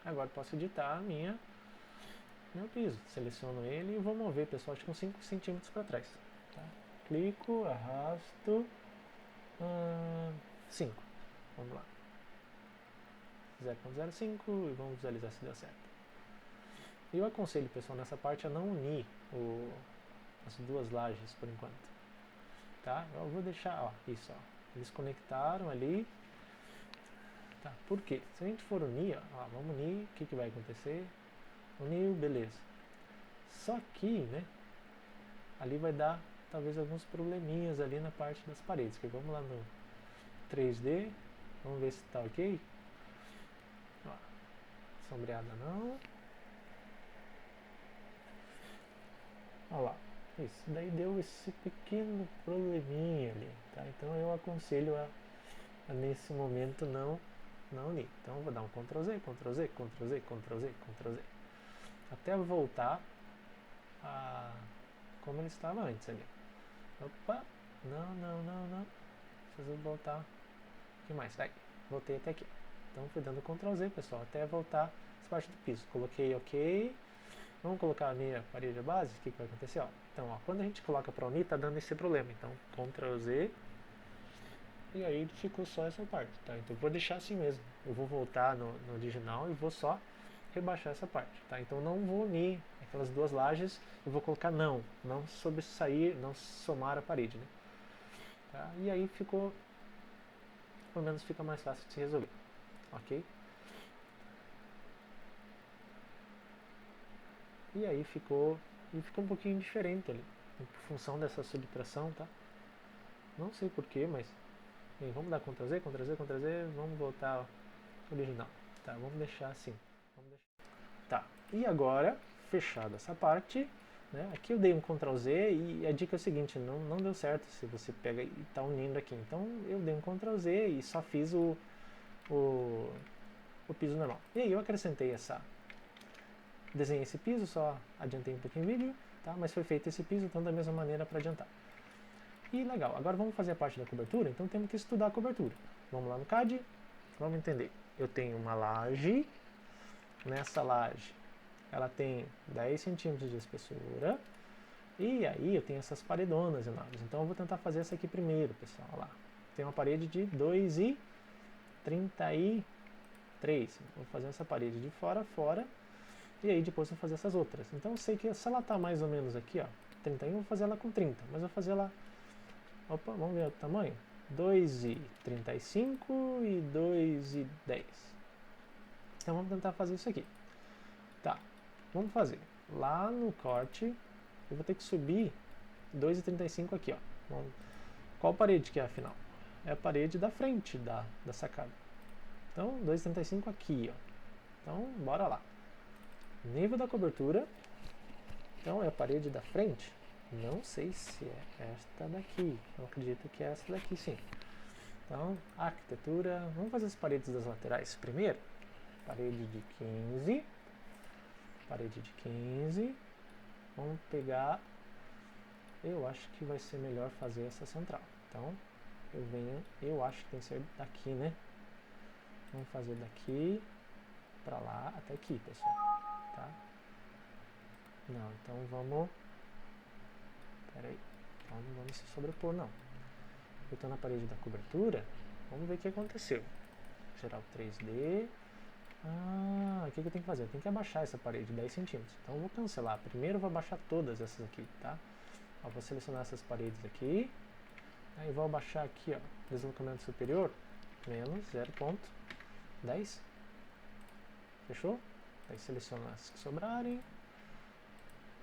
Agora posso editar meu piso. Seleciono ele e vou mover, pessoal, acho que uns 5 centímetros para trás. Tá? Clico, arrasto. 5. Vamos lá. 0.05 e vamos visualizar se deu certo. Eu aconselho, pessoal, nessa parte a não unir as duas lajes por enquanto. Tá? Eu vou deixar, ó, isso, ó. Eles conectaram ali. Tá? Por quê? Se a gente for unir, ó, vamos unir, o que vai acontecer? Uniu, beleza. Só que, né, ali vai dar talvez alguns probleminhas ali na parte das paredes. Que vamos lá no 3D, vamos ver se tá ok. Ó, sombreada não. Olha lá, isso daí deu esse pequeno probleminha ali, tá? Então eu aconselho a nesse momento não unir. Então eu vou dar um Ctrl Z, Ctrl Z, Ctrl Z, Ctrl Z, Ctrl Z, até voltar a como ele estava antes ali. Opa, não. Preciso voltar. O que mais? Aí, voltei até aqui. Então fui dando Ctrl Z, pessoal, até voltar essa parte do piso. Coloquei OK. Vamos colocar a minha parede base, o que vai acontecer? Ó. Então, ó, quando a gente coloca para unir, tá dando esse problema. Então, Ctrl Z, e aí ficou só essa parte, tá? Então, eu vou deixar assim mesmo. Eu vou voltar no original e vou só rebaixar essa parte, tá? Então, não vou unir aquelas duas lajes, eu vou colocar não sobressair, não somar a parede, né? Tá? E aí ficou, pelo menos fica mais fácil de se resolver, ok? E aí ficou um pouquinho diferente ali, em função dessa subtração, tá? Não sei porquê, mas bem, vamos dar Ctrl Z, Ctrl Z, Ctrl Z, vamos voltar ao original, tá? Vamos deixar assim. Tá, e agora, fechada essa parte, né? Aqui eu dei um Ctrl Z e a dica é o seguinte, não deu certo se você pega e tá unindo aqui. Então eu dei um Ctrl Z e só fiz o piso normal. E aí eu acrescentei desenhei esse piso, só adiantei um pouquinho o vídeo, tá? Mas foi feito esse piso, então da mesma maneira para adiantar. E legal, agora vamos fazer a parte da cobertura, então temos que estudar a cobertura. Vamos lá no CAD, vamos entender. Eu tenho uma laje, nessa laje ela tem 10 centímetros de espessura, e aí eu tenho essas paredonas enormes. Então eu vou tentar fazer essa aqui primeiro, pessoal. Olha lá. Tem uma parede de 2,33. Vou fazer essa parede de fora a fora. E aí depois eu vou fazer essas outras. Então eu sei que se ela tá mais ou menos aqui, ó, 31, eu vou fazer ela com 30. Mas eu vou fazer ela... Opa, vamos ver o tamanho. 2,35 e 2,10. Então vamos tentar fazer isso aqui. Tá, vamos fazer. Lá no corte, eu vou ter que subir 2,35 aqui, ó. Qual parede que é, afinal? É a parede da frente da sacada. Então, 2,35 aqui, ó. Então, bora lá. Nível da cobertura. Então, é a parede da frente. Não sei se é esta daqui. Eu acredito que é esta daqui, sim. Então, arquitetura. Vamos fazer as paredes das laterais primeiro. Parede de 15. Parede de 15. Vamos pegar... Eu acho que vai ser melhor fazer essa central. Então, eu acho que tem que ser daqui, né? Vamos fazer daqui pra lá até aqui, pessoal. Tá? Não, então vamos... Pera aí. Então não vamos se sobrepor, não. Eu tô na parede da cobertura. Vamos ver o que aconteceu. Geral 3D. Ah, o que eu tenho que fazer? Eu tenho que abaixar essa parede 10 centímetros. Então eu vou cancelar. Primeiro eu vou abaixar todas essas aqui, tá? Ó, vou selecionar essas paredes aqui. Aí vou abaixar aqui, ó, deslocamento superior, menos 0,10. Fechou? Aí seleciono as que sobrarem.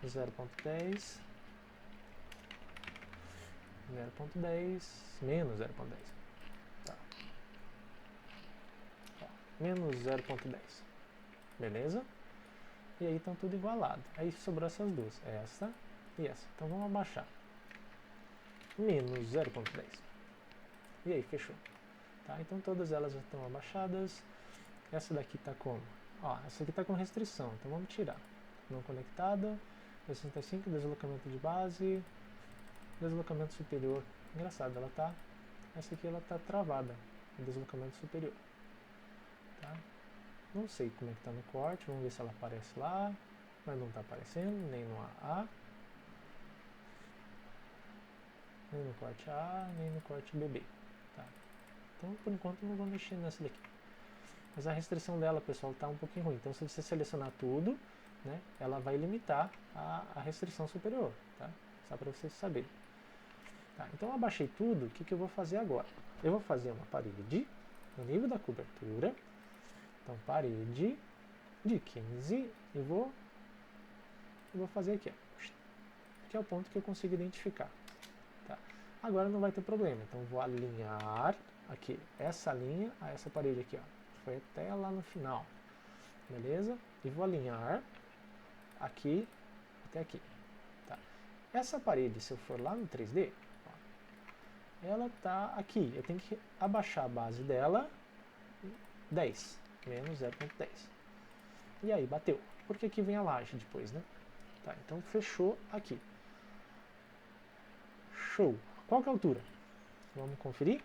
0,10. 0,10. Menos 0,10. Tá. Ó, menos 0,10. Beleza? E aí estão tudo igualado. Aí sobrou essas duas. Essa e essa. Então vamos abaixar. Menos 0,10. E aí, fechou. Tá? Então todas elas já estão abaixadas. Essa daqui está como? Ó, essa aqui está com restrição, então vamos tirar. Não conectada, 65, deslocamento de base, deslocamento superior. Engraçado, ela tá... Essa aqui ela tá travada, deslocamento superior. Tá? Não sei como é que tá no corte, vamos ver se ela aparece lá. Mas não está aparecendo, nem no AA. Nem no corte A, nem no corte BB. Tá? Então, por enquanto, não vou mexer nessa daqui. Mas a restrição dela, pessoal, está um pouquinho ruim. Então, se você selecionar tudo, né, ela vai limitar a restrição superior. Tá? Só para vocês saberem. Tá? Então, eu abaixei tudo. O que eu vou fazer agora? Eu vou fazer uma parede no nível da cobertura. Então, parede de 15. E vou fazer aqui, ó, que é o ponto que eu consigo identificar. Tá? Agora não vai ter problema, então vou alinhar aqui essa linha a essa parede aqui, ó. Foi até lá no final, beleza? E vou alinhar aqui até aqui. Tá? Essa parede, se eu for lá no 3D, ó, ela tá aqui. Eu tenho que abaixar a base dela 10, menos 0,10. E aí, bateu. Porque aqui vem a laje depois, né? Tá, então fechou aqui. Show. Qual que é a altura? Vamos conferir.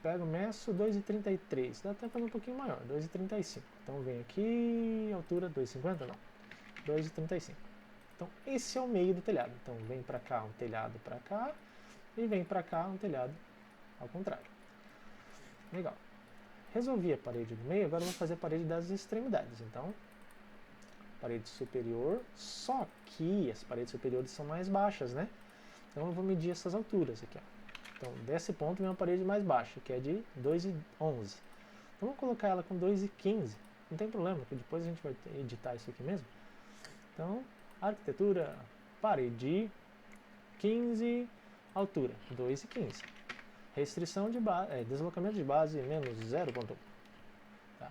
Pego, meço 2,33. Dá até para fazer um pouquinho maior, 2,35. Então vem aqui, altura 2,50? Não. 2,35. Então esse é o meio do telhado. Então vem para cá um telhado para cá e vem para cá um telhado ao contrário. Legal. Resolvi a parede do meio, agora vou fazer a parede das extremidades. Então, parede superior, só que as paredes superiores são mais baixas, né? Então eu vou medir essas alturas aqui, ó. Então, desse ponto vem uma parede mais baixa, que é de 2,11. Então, vamos colocar ela com 2,15. Não tem problema, porque depois a gente vai editar isso aqui mesmo. Então, arquitetura, parede 15, altura 2,15. Restrição de base, deslocamento de base menos 0,1. Tá?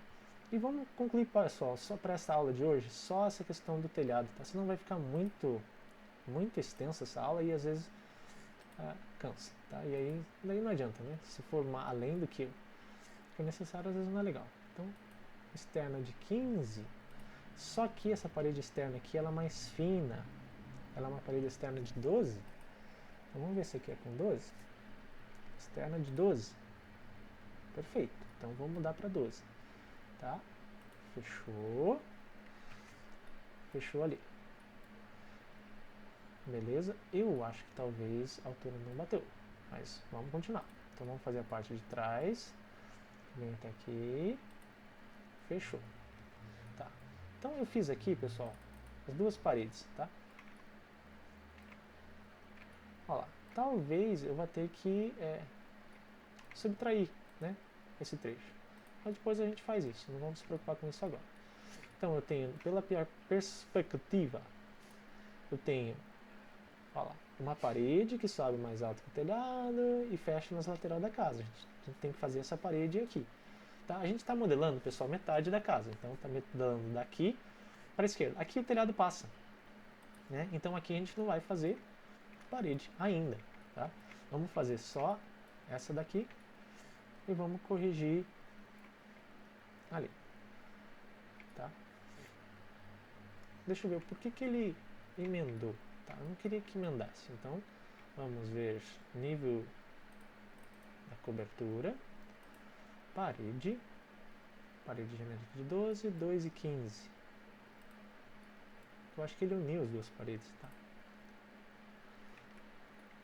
E vamos concluir, pessoal, só para essa aula de hoje, só essa questão do telhado, tá? Senão vai ficar muito extensa essa aula e às vezes cansa, tá? E aí daí não adianta, né? Se for além do que é necessário, às vezes não é legal. Então, externa de 15, só que essa parede externa aqui ela é mais fina, ela é uma parede externa de 12. Então vamos ver se aqui é com 12. Externa de 12. Perfeito. Então vamos mudar para 12. Tá? Fechou. Fechou ali. Beleza? Eu acho que talvez a altura não bateu. Mas vamos continuar. Então vamos fazer a parte de trás. Vem até aqui. Fechou. Tá. Então eu fiz aqui, pessoal, as duas paredes, tá? Olha lá, talvez eu vá ter que subtrair, né, esse trecho. Mas depois a gente faz isso, não vamos se preocupar com isso agora. Então eu tenho, pela perspectiva, eu tenho, olha lá, uma parede que sobe mais alto que o telhado e fecha nas laterais da casa. A gente tem que fazer essa parede aqui. Tá? A gente está modelando, pessoal, metade da casa. Então está modelando daqui para a esquerda. Aqui o telhado passa, né? Então aqui a gente não vai fazer parede ainda. Tá? Vamos fazer só essa daqui e vamos corrigir ali. Tá? Deixa eu ver por que ele emendou. Tá? Eu não queria que emendasse. Então vamos ver nível da cobertura, parede genérica de 12, 2 e 15. Eu acho que ele uniu as duas paredes, tá?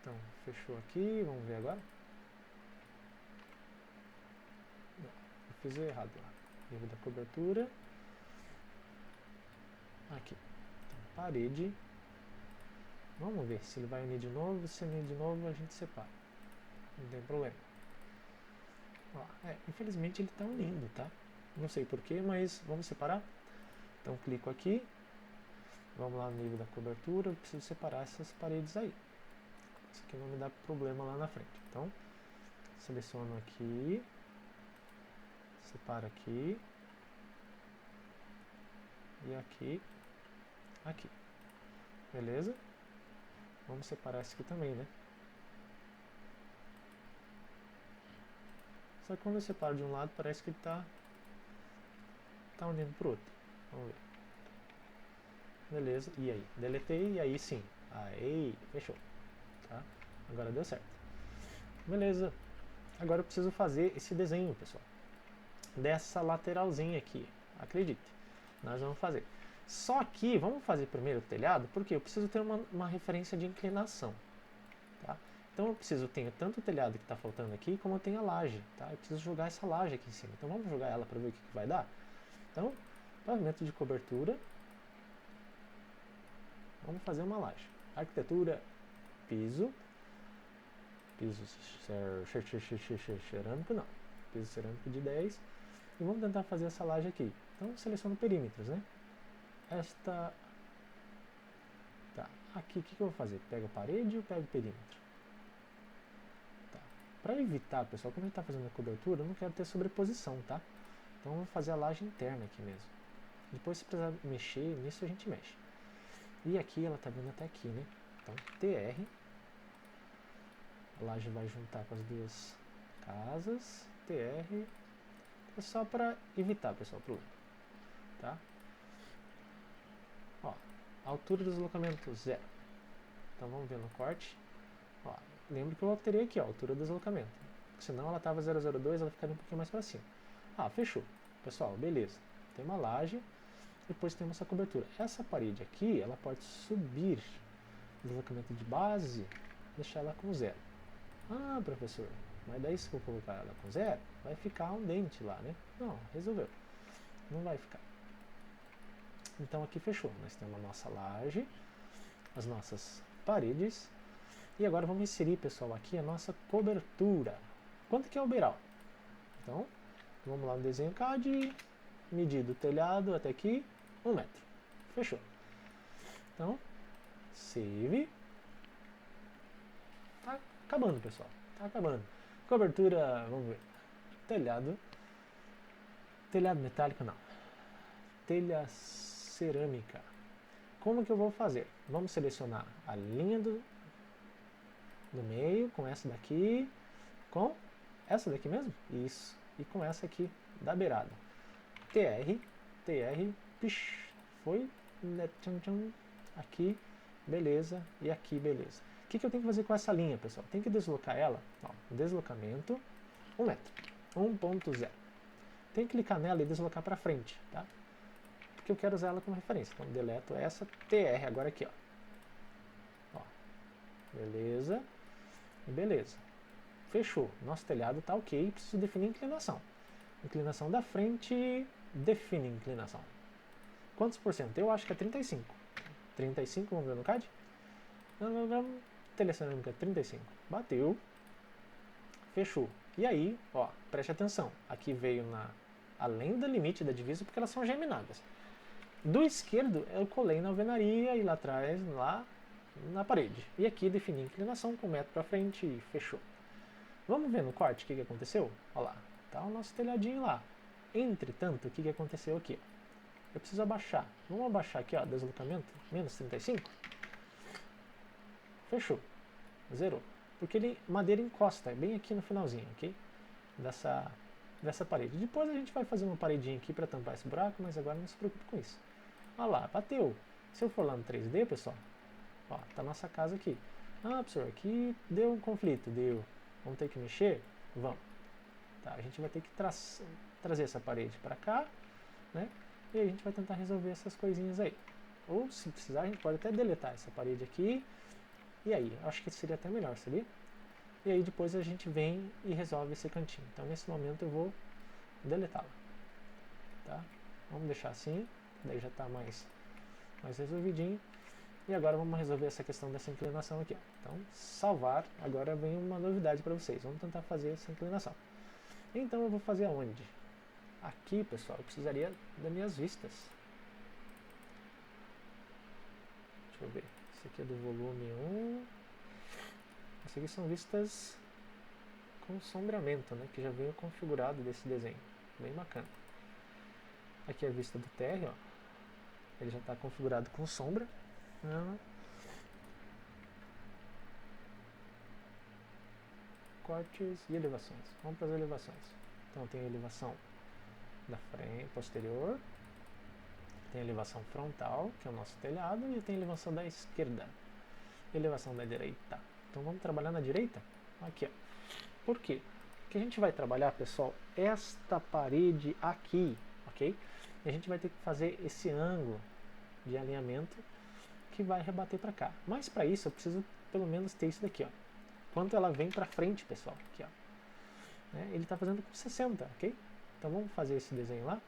Então, fechou aqui, vamos ver agora. Não, eu fiz errado lá. Nível da cobertura. Aqui. Então, parede. Vamos ver se ele vai unir de novo. Se unir de novo, a gente separa. Não tem problema. Ó, infelizmente ele está unindo, tá? Não sei porquê, mas vamos separar. Então clico aqui. Vamos lá no nível da cobertura. Eu preciso separar essas paredes aí. Isso aqui não me dá problema lá na frente. Então, seleciono aqui. Separo aqui. E aqui. Aqui. Beleza? Vamos separar esse aqui também, né? Só que quando eu separo de um lado, parece que ele tá unindo pro outro. Vamos ver. Beleza, e aí? Deletei, e aí sim. Aí, fechou. Tá? Agora deu certo. Beleza. Agora eu preciso fazer esse desenho, pessoal. Dessa lateralzinha aqui. Acredite. Nós vamos fazer. Só que, vamos fazer primeiro o telhado, porque eu preciso ter uma referência de inclinação. Tá? Então eu preciso ter tanto o telhado que está faltando aqui, como eu tenho a laje. Tá? Eu preciso jogar essa laje aqui em cima. Então vamos jogar ela para ver o que vai dar? Então, pavimento de cobertura. Vamos fazer uma laje. Arquitetura, piso. Piso cerâmico, não. Piso cerâmico de 10. E vamos tentar fazer essa laje aqui. Então seleciono perímetros, né? Esta... Tá. Aqui o que eu vou fazer? Pego a parede ou pego perímetro? Tá. Para evitar, pessoal, quando a gente está fazendo a cobertura, eu não quero ter sobreposição, tá? Então vamos fazer a laje interna aqui mesmo. Depois se precisar mexer, nisso a gente mexe. E aqui ela está vindo até aqui, né? Então TR. A laje vai juntar com as duas casas. TR. É só para evitar, pessoal, o problema. Tá? Ó, altura do deslocamento 0. Então vamos ver no corte. Ó, lembro que eu alterei aqui, ó, altura do deslocamento. Senão ela estava 002, ela ficaria um pouquinho mais para cima. Ah, fechou. Pessoal, beleza. Tem uma laje. Depois temos essa cobertura. Essa parede aqui, ela pode subir o deslocamento de base, deixar ela com 0. Ah, professor, mas daí se eu colocar ela com 0, vai ficar um dente lá, né? Não, resolveu. Não vai ficar. Então aqui fechou. Nós temos a nossa laje, as nossas paredes. E agora vamos inserir, pessoal, aqui a nossa cobertura. Quanto que é o beiral? Então, vamos lá no desenho CAD, medir do telhado até aqui, 1 metro. Fechou. Então, save. Tá acabando, pessoal. Tá acabando. Cobertura, vamos ver. Telhado. Telhado metálico, não. Telha cerâmica. Como que eu vou fazer? Vamos selecionar a linha do meio, com essa daqui, com essa daqui mesmo? Isso. E com essa aqui da beirada. TR, pish, foi, aqui, beleza, e aqui, beleza. O que eu tenho que fazer com essa linha, pessoal? Tem que deslocar ela, ó, deslocamento, 1 metro, 1.0. Tem que clicar nela e deslocar para frente, tá? Porque eu quero usar ela como referência. Então, deleto essa, TR, agora aqui, ó. Beleza, beleza. Fechou, nosso telhado tá ok, preciso definir inclinação. Inclinação da frente, define inclinação. Quantos por cento? Eu acho que é 35. 35, vamos ver no CAD? Vamos telecionando que é 35. Bateu. Fechou. E aí, ó, preste atenção. Aqui veio além do limite da divisa, porque elas são geminadas. Do esquerdo eu colei na alvenaria e lá atrás, lá na parede. E aqui defini a inclinação com 1 metro para frente e fechou. Vamos ver no corte o que aconteceu? Olha lá, tá o nosso telhadinho lá. Entretanto, o que aconteceu aqui? Eu preciso abaixar. Vamos abaixar aqui, ó, deslocamento, menos 35. Fechou. Zerou. Porque madeira encosta, é bem aqui no finalzinho, ok? Dessa parede. Depois a gente vai fazer uma paredinha aqui para tampar esse buraco, mas agora não se preocupe com isso. Olha lá, bateu. Se eu for lá no 3D, pessoal, ó, tá nossa casa aqui. Ah, professor, aqui deu um conflito, deu. Vamos ter que mexer? Vamos. Tá, a gente vai ter que trazer essa parede para cá, né? E a gente vai tentar resolver essas coisinhas aí. Ou, se precisar, a gente pode até deletar essa parede aqui. E aí, acho que seria até melhor, sabia? E aí depois a gente vem e resolve esse cantinho. Então, nesse momento, eu vou deletá-la. Tá? Vamos deixar assim, daí já está mais resolvidinho. E agora vamos resolver essa questão dessa inclinação aqui. Ó. Então, salvar, agora vem uma novidade para vocês. Vamos tentar fazer essa inclinação. Então, eu vou fazer aonde? Aqui, pessoal, eu precisaria das minhas vistas. Deixa eu ver. Esse aqui é do volume 1. Essas aqui são vistas com sombreamento, né? Que já veio configurado desse desenho. Bem bacana. Aqui é a vista do térreo, ó. Ele já está configurado com sombra. Cortes e elevações. Vamos para as elevações. Então tem a elevação da frente, posterior. Tem a elevação frontal, que é o nosso telhado, e tem a elevação da esquerda. Elevação da direita. Então vamos trabalhar na direita? Aqui, ó. Por quê? Porque a gente vai trabalhar, pessoal, esta parede aqui, ok? E a gente vai ter que fazer esse ângulo de alinhamento que vai rebater para cá. Mas para isso eu preciso pelo menos ter isso daqui, ó. Quanto ela vem para frente, pessoal, aqui, ó. Ele está fazendo com 60, ok? Então vamos fazer esse desenho lá.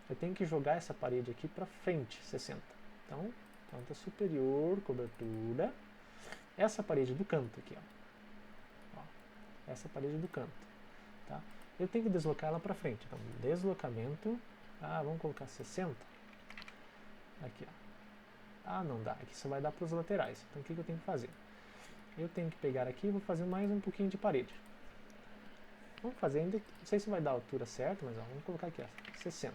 Eu tenho que jogar essa parede aqui para frente, 60. Então, planta superior, cobertura. Essa parede do canto aqui, ó. Essa parede do canto, tá? Eu tenho que deslocar ela para frente. Então, deslocamento. Vamos colocar 60. Aqui, ó. Não dá. Aqui só vai dar para os laterais. Então, o que eu tenho que fazer? Eu tenho que pegar aqui e vou fazer mais um pouquinho de parede. Vamos fazer ainda, não sei se vai dar a altura certa, mas ó, vamos colocar aqui, ó, 60.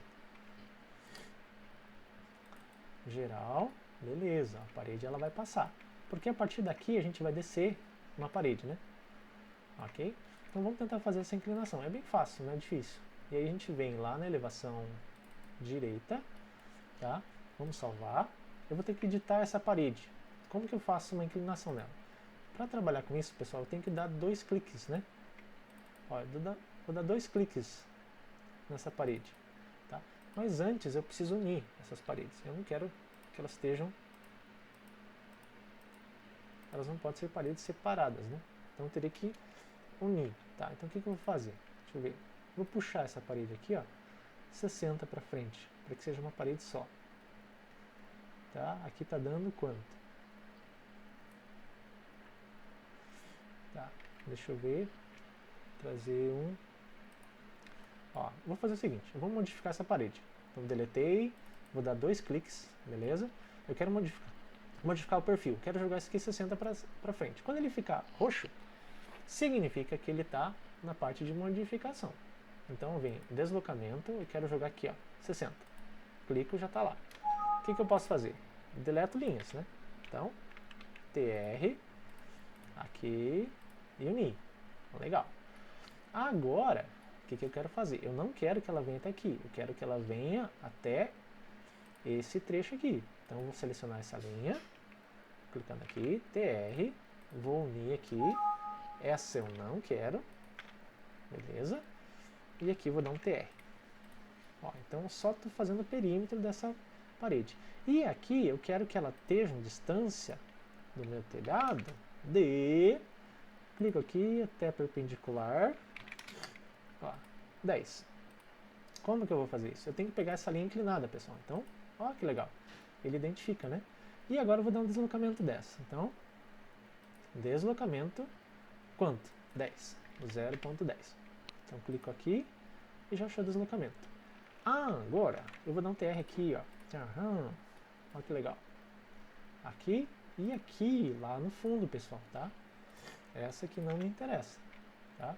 Geral, beleza, a parede ela vai passar. Porque a partir daqui a gente vai descer uma parede, né? Ok? Então vamos tentar fazer essa inclinação. É bem fácil, não é difícil. E aí a gente vem lá na elevação direita, tá? Vamos salvar. Eu vou ter que editar essa parede. Como que eu faço uma inclinação nela? Para trabalhar com isso, pessoal, eu tenho que dar 2 cliques, né? Ó, vou dar 2 cliques nessa parede, tá? Mas antes eu preciso unir essas paredes. Eu não quero que elas estejam... Elas não podem ser paredes separadas, né? Então eu teria que unir, tá? Então o que eu vou fazer? Deixa eu ver. Vou puxar essa parede aqui, ó, 60 para frente, para que seja uma parede só. Tá? Aqui tá dando quanto? Tá, deixa eu ver. Trazer um... Ó, vou fazer o seguinte, eu vou modificar essa parede. Então deletei, vou dar 2 cliques, beleza? Eu quero modificar o perfil, quero jogar isso aqui 60 para frente. Quando ele ficar roxo, significa que ele está na parte de modificação. Então eu venho deslocamento, eu quero jogar aqui, ó, 60. Clico, já está lá. O que eu posso fazer? Deleto linhas, né? Então, TR, aqui e unir. Legal. Agora, o que eu quero fazer? Eu não quero que ela venha até aqui, eu quero que ela venha até esse trecho aqui. Então eu vou selecionar essa linha, clicando aqui, TR, vou unir aqui, essa eu não quero, beleza? E aqui eu vou dar um TR. Ó, então eu só estou fazendo o perímetro dessa parede. E aqui eu quero que ela esteja em distância do meu telhado de... Clico aqui até perpendicular. Ó, 10. Como que eu vou fazer isso? Eu tenho que pegar essa linha inclinada, pessoal. Então, Ó que legal. Ele identifica, né? E agora eu vou dar um deslocamento dessa. Então, deslocamento, quanto? 10. 0.10. Então, clico aqui e já achou o deslocamento. Agora, eu vou dar um TR aqui, ó. Olha que legal. Aqui e aqui, lá no fundo, pessoal, tá? Essa aqui não me interessa, tá?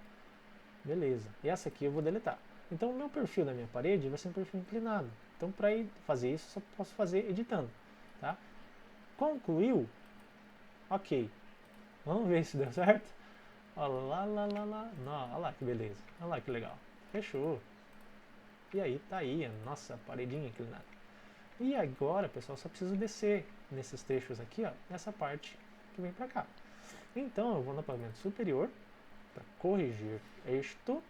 Beleza. E essa aqui eu vou deletar. Então, o meu perfil da minha parede vai ser um perfil inclinado. Então, para fazer isso, só posso fazer editando, tá? Concluiu? Ok. Vamos ver se deu certo? Olha lá, lá, lá, lá. Não, olha lá que beleza. Olha lá que legal. Fechou. E aí, tá aí a nossa paredinha inclinada. E agora, pessoal, só preciso descer nesses trechos aqui, ó, nessa parte que vem pra cá. Então, eu vou no pavimento superior para corrigir isto,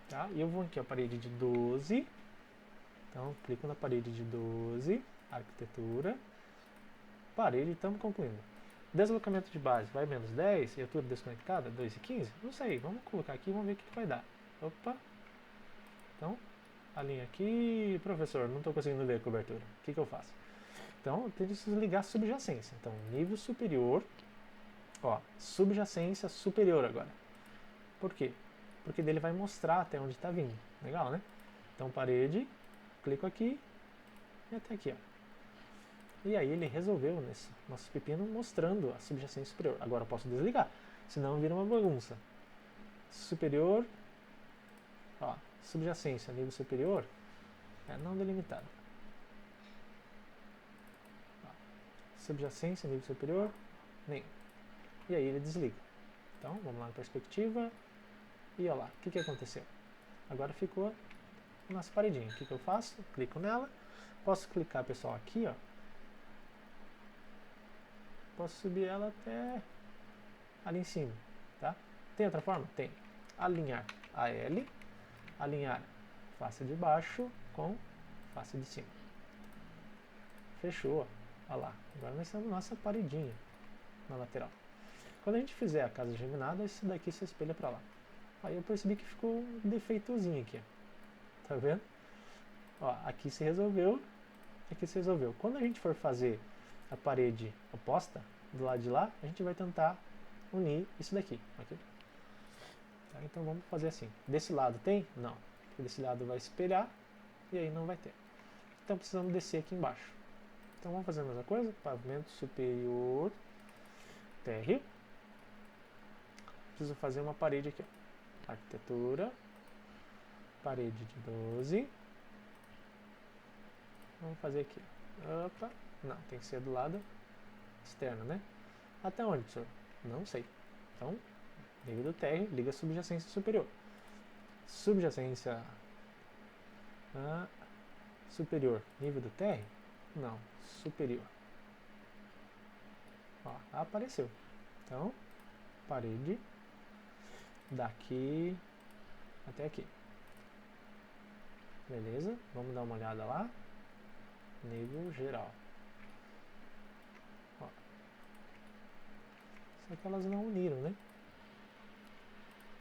tá? E eu vou aqui a parede de 12. Então, clico na parede de 12, arquitetura, parede, estamos concluindo. Deslocamento de base, vai menos 10, e altura desconectada, 2,15? Não sei, vamos colocar aqui e vamos ver o que vai dar. Opa! Então, alinha aqui, professor, não estou conseguindo ver a cobertura. O que eu faço? Então, eu preciso ligar a subjacência. Então, nível superior, ó, subjacência superior agora. Por quê? Porque dele vai mostrar até onde está vindo. Legal, né? Então, parede, clico aqui e até aqui, ó. E aí ele resolveu nesse nosso pepino mostrando a subjacência superior. Agora eu posso desligar, senão vira uma bagunça. Superior, ó, subjacência, nível superior, é não delimitado. Ó, subjacência, nível superior, nem. E aí ele desliga. Então, vamos lá na perspectiva. E olha lá, o que aconteceu? Agora ficou a nossa paredinha. O que eu faço? Clico nela. Posso clicar, pessoal, aqui, ó. Posso subir ela até ali em cima, tá? Tem outra forma? Tem. Alinhar a L, alinhar face de baixo com face de cima. Fechou. Olha lá. Agora nós temos nossa paredinha na lateral. Quando a gente fizer a casa geminada, isso daqui se espelha para lá. Aí eu percebi que ficou um defeitozinho aqui. Tá vendo? Ó, aqui se resolveu, aqui se resolveu. Quando a gente for fazer a parede oposta, do lado de lá, a gente vai tentar unir isso daqui. Aqui. Tá, então vamos fazer assim. Desse lado tem? Não. Porque desse lado vai espelhar e aí não vai ter. Então precisamos descer aqui embaixo. Então vamos fazer a mesma coisa. Pavimento superior, térreo. Preciso fazer uma parede aqui. Ó. Arquitetura, parede de 12. Vamos fazer aqui. Opa. Não, tem que ser do lado externo, né? Até onde, professor? Não sei. Então, nível do térreo, liga a subjacência superior. Subjacência superior. Nível do térreo? Não, superior. Ó, apareceu. Então, parede daqui até aqui. Beleza? Vamos dar uma olhada lá. Nível geral. Ó. Só que elas não uniram, né?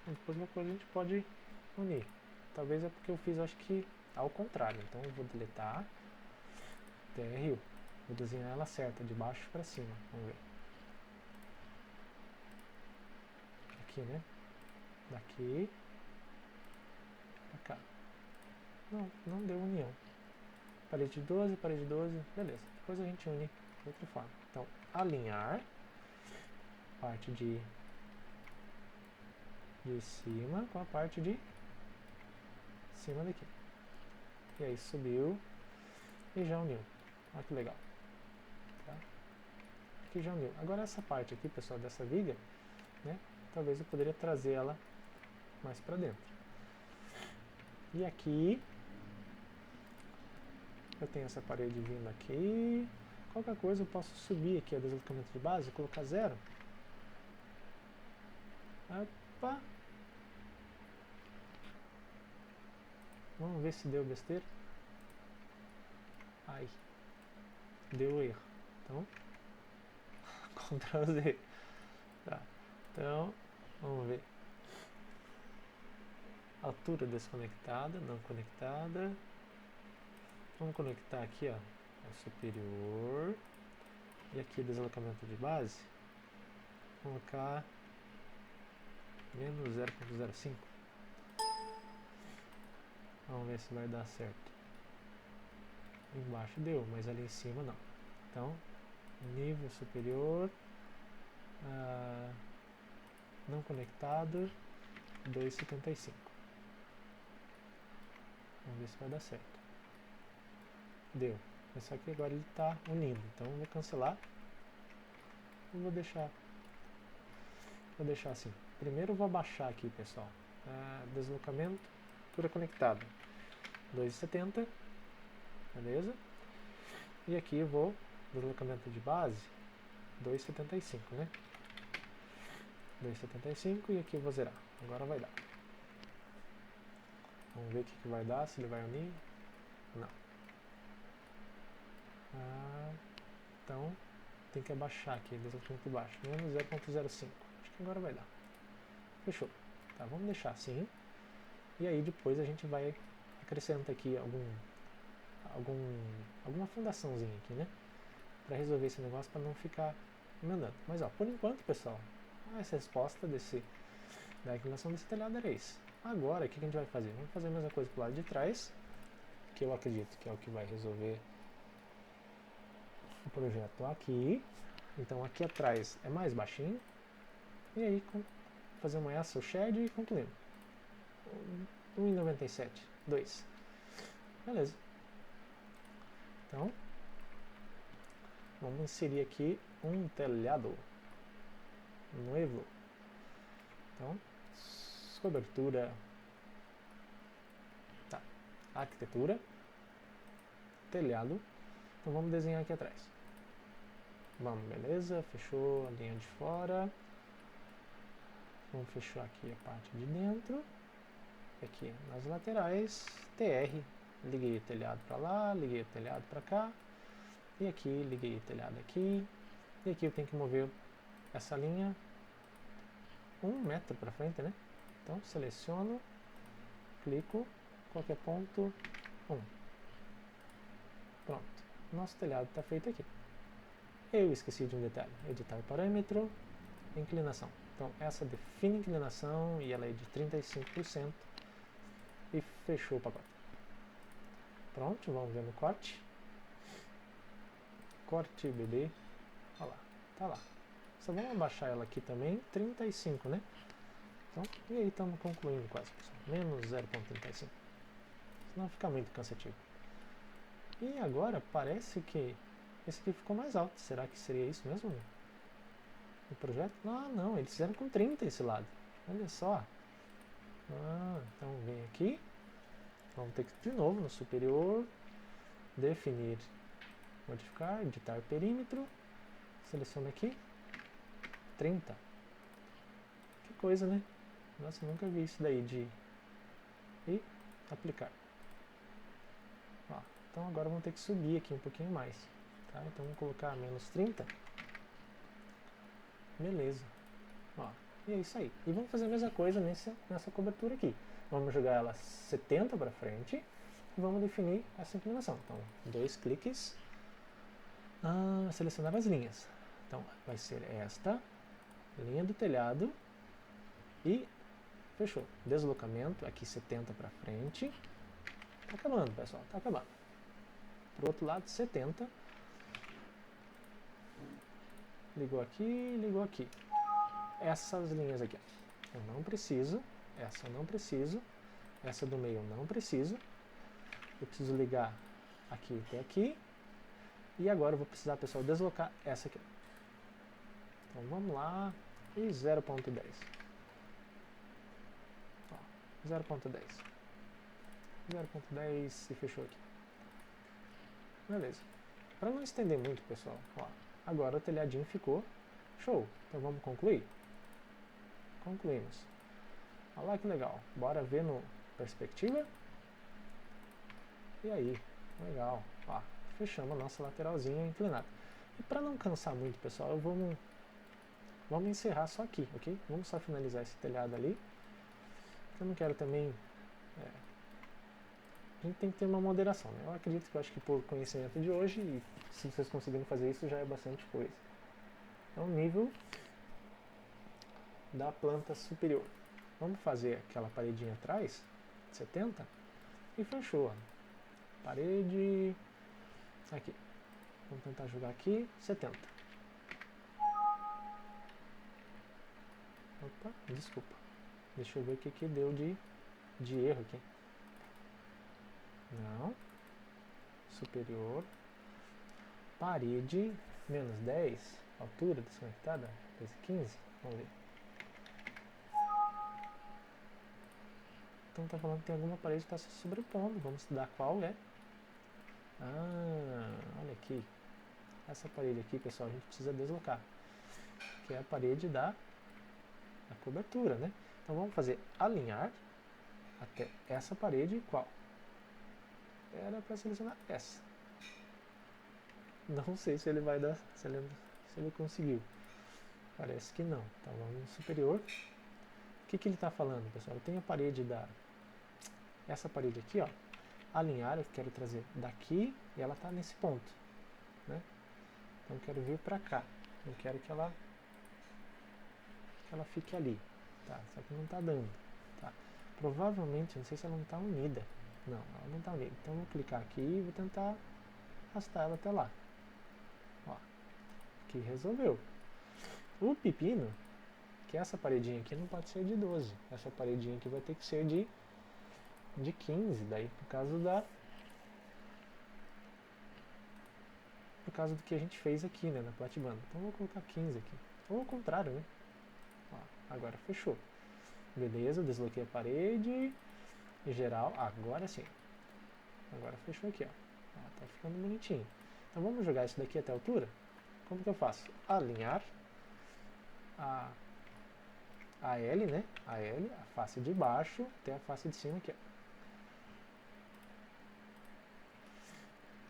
Depois uma coisa a gente pode unir. Talvez é porque eu fiz, acho que ao contrário. Então eu vou deletar. TRU. Vou desenhar ela certa, de baixo para cima. Vamos ver. Aqui, né? Daqui pra cá. Não deu união. Parede 12, parede 12. Beleza. Depois a gente une de outra forma. Então, alinhar. Parte de cima com a parte de cima daqui. E aí subiu e já uniu. Olha que legal. Tá? Aqui já uniu. Agora essa parte aqui, pessoal, dessa viga, né? Talvez eu poderia trazer ela mais para dentro. E aqui eu tenho essa parede vindo aqui. Qualquer coisa eu posso subir aqui o deslocamento de base, colocar 0. Opa! Vamos ver se deu besteira. Ai, deu erro. Então, Ctrl Z. Tá. Então, vamos ver. Altura desconectada, não conectada. Vamos conectar aqui, ó, o superior. E aqui deslocamento de base. Vou colocar menos 0.05. Vamos ver se vai dar certo. Embaixo deu, mas ali em cima não. Então, nível superior, não conectado, 2,75. Vamos ver se vai dar certo. Deu. Mas só que agora ele está unindo. Então eu vou cancelar. E vou deixar assim. Primeiro eu vou abaixar aqui, pessoal. Deslocamento, altura conectada, 2,70. Beleza? E aqui eu vou, deslocamento de base, 2,75, né? 2,75 e aqui eu vou zerar. Agora vai dar. Vamos ver o que vai dar, se ele vai unir. Não. Então, tem que abaixar aqui, deslocamento de baixo, menos 0.05. Acho que agora vai dar. Fechou. Tá, vamos deixar assim. E aí depois a gente vai acrescentar aqui alguma fundaçãozinha aqui, né? Para resolver esse negócio, para não ficar emendando. Mas ó, por enquanto, pessoal, essa resposta da inclinação desse telhado era isso. Agora, o que a gente vai fazer? Vamos fazer a mesma coisa pro lado de trás, que eu acredito que é o que vai resolver o projeto aqui. Então aqui atrás é mais baixinho. E aí fazemos essa, o shed e concluímos. 1,97, 2. Beleza. Então, vamos inserir aqui um telhado novo. Então, cobertura, tá, arquitetura, telhado. Então vamos desenhar aqui atrás. Vamos, beleza, fechou a linha de fora. Vamos fechar aqui a parte de dentro. Aqui nas laterais, TR, liguei o telhado para lá, liguei o telhado para cá. E aqui, liguei o telhado aqui. E aqui eu tenho que mover essa linha 1 metro para frente, né? Então seleciono, clico, qualquer ponto, 1. Pronto, nosso telhado está feito aqui. Eu esqueci de um detalhe, editar parâmetro, inclinação. Então essa define inclinação e ela é de 35% e fechou o pacote. Pronto, vamos ver no corte. Corte BD, olha lá, tá lá. Só vamos abaixar ela aqui também, 35, né? Então, e aí estamos concluindo quase, pessoal. Menos 0,35. Senão fica muito cansativo. E agora parece que esse aqui ficou mais alto. Será que seria isso mesmo? O projeto? Ah, não, eles fizeram com 30 esse lado. Olha só. Então vem aqui. Vamos ter que de novo no superior. Definir. Modificar, editar perímetro. Seleciona aqui. 30. Que coisa, né? Nossa, eu nunca vi isso daí de... E aplicar. Ó, então agora vamos ter que subir aqui um pouquinho mais. Tá? Então vamos colocar menos 30. Beleza. Ó, e é isso aí. E vamos fazer a mesma coisa nessa cobertura aqui. Vamos jogar ela 70 para frente e vamos definir essa inclinação. Então, 2 cliques. Selecionar as linhas. Então, vai ser esta linha do telhado e fechou. Deslocamento aqui 70 para frente. Tá acabando, pessoal, tá acabando. Pro outro lado 70. Ligou aqui, ligou aqui. Essas linhas aqui, ó. Eu não preciso, essa eu não preciso, essa do meio eu não preciso. Eu preciso ligar aqui até aqui. E agora eu vou precisar, pessoal, deslocar essa aqui. Então vamos lá, e 0.10. 0.10. 0.10 e fechou aqui. Beleza. Para não estender muito, pessoal, ó, agora o telhadinho ficou show. Então vamos concluir? Concluímos. Olha lá que legal. Bora ver no perspectiva. E aí, legal. Ó, fechamos a nossa lateralzinha inclinada. E para não cansar muito, pessoal, vamos encerrar só aqui, ok? Vamos só finalizar esse telhado ali. Eu não quero também a gente tem que ter uma moderação, né? Eu acredito que, eu acho que por conhecimento de hoje, e se vocês conseguirem fazer isso, já é bastante coisa. Então, nível da planta superior. Vamos fazer aquela paredinha atrás, 70, e fechou. Parede, aqui. Vamos tentar jogar aqui, 70. Opa, desculpa. Deixa eu ver o que deu de erro aqui. Não. Superior. Parede, menos 10. Altura desconectada, 15. Vamos ver. Então tá falando que tem alguma parede que está se sobrepondo. Vamos estudar qual é. Ah, olha aqui. Essa parede aqui, pessoal, a gente precisa deslocar. Que é a parede da cobertura, né? Então vamos fazer alinhar até essa parede. Qual? Era para selecionar essa. Não sei se ele vai dar, se ele conseguiu. Parece que não. Então vamos no superior. O que ele está falando, pessoal? Eu tenho a parede essa parede aqui, ó. Alinhar, eu quero trazer daqui e ela está nesse ponto, né? Então eu quero vir para cá. Eu quero que ela fique ali, tá? Só que não está dando, tá? Provavelmente, não sei se ela não está unida. Não, ela não está unida. Então eu vou clicar aqui e vou tentar arrastar ela até lá. Ó, aqui resolveu. O pepino, que essa paredinha aqui não pode ser de 12. Essa paredinha aqui vai ter que ser de 15, daí por causa do que a gente fez aqui, né, na platibanda. Então eu vou colocar 15 aqui. Ou ao contrário, né? Ó, agora fechou. Beleza, desloquei a parede. Em geral, agora sim. Agora fechou aqui, ó. Tá ficando bonitinho. Então vamos jogar isso daqui até a altura? Como que eu faço? Alinhar a L, né? A L, a face de baixo até a face de cima aqui, ó.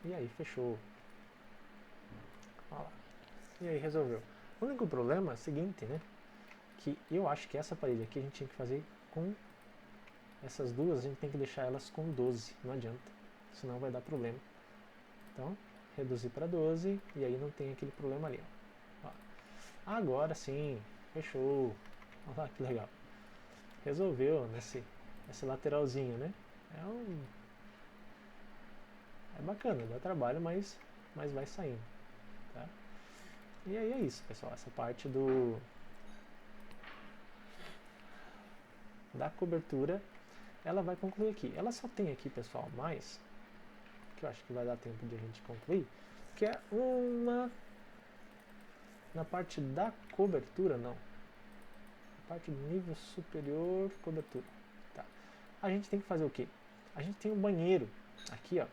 E aí, fechou. Olha lá. E aí, resolveu. O único problema é o seguinte, né? Que eu acho que essa parede aqui a gente tinha que fazer com essas duas, a gente tem que deixar elas com 12, não adianta. Senão vai dar problema. Então, reduzir para 12 e aí não tem aquele problema ali, ó. Agora sim, fechou. Olha lá que legal. Resolveu nesse lateralzinho, né? É bacana, dá trabalho, mas vai saindo, tá? E aí é isso, pessoal. Essa parte da cobertura, ela vai concluir aqui. Ela só tem aqui, pessoal, mais, que eu acho que vai dar tempo de a gente concluir, que é na parte da cobertura, não. Na parte do nível superior, cobertura. Tá. A gente tem que fazer o quê? A gente tem um banheiro aqui, ó.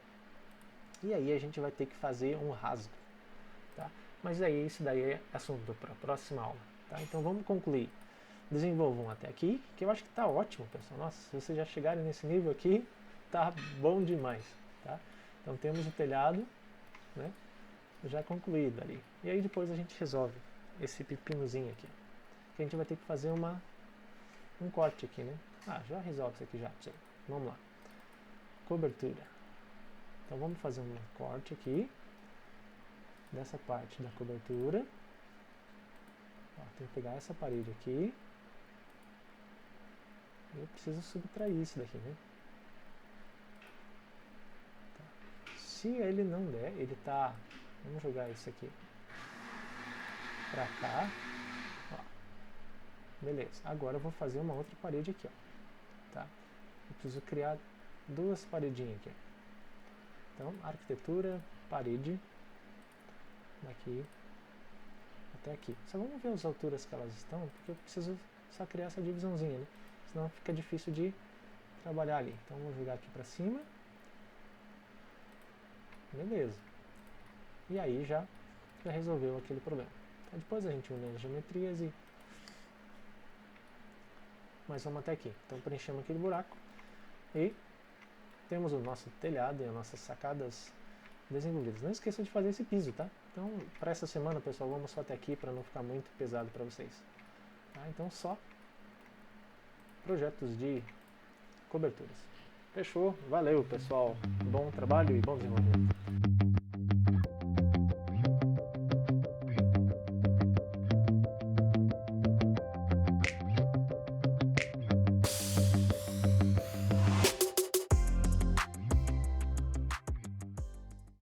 E aí a gente vai ter que fazer um rasgo, tá? Mas aí isso daí é assunto para a próxima aula, tá? Então vamos concluir. Desenvolvam até aqui, que eu acho que está ótimo, pessoal. Nossa, se vocês já chegarem nesse nível aqui, tá bom demais, tá? Então temos o telhado, né? Já concluído ali. E aí depois a gente resolve esse pepinozinho aqui, que a gente vai ter que fazer um corte aqui, né? Já resolve isso aqui já. Vamos lá. Cobertura. Então vamos fazer um corte aqui dessa parte da cobertura. Tem que pegar essa parede aqui. Eu preciso subtrair isso daqui, né? Tá. Se ele não der, ele tá... Vamos jogar isso aqui pra cá. Ó. Beleza. Agora eu vou fazer uma outra parede aqui, ó. Tá? Eu preciso criar duas paredinhas aqui. Então, arquitetura, parede, daqui até aqui. Só vamos ver as alturas que elas estão, porque eu preciso só criar essa divisãozinha, né? Senão fica difícil de trabalhar ali. Então, vou jogar aqui pra cima. Beleza. E aí já resolveu aquele problema. Então, depois a gente une as geometrias e... Mas vamos até aqui. Então, preenchemos aquele buraco e temos o nosso telhado e as nossas sacadas desenvolvidas. Não esqueça de fazer esse piso, tá? Então, para essa semana, pessoal, vamos só até aqui para não ficar muito pesado para vocês. Tá? Então, só projetos de coberturas. Fechou. Valeu, pessoal. Bom trabalho e bom desenvolvimento.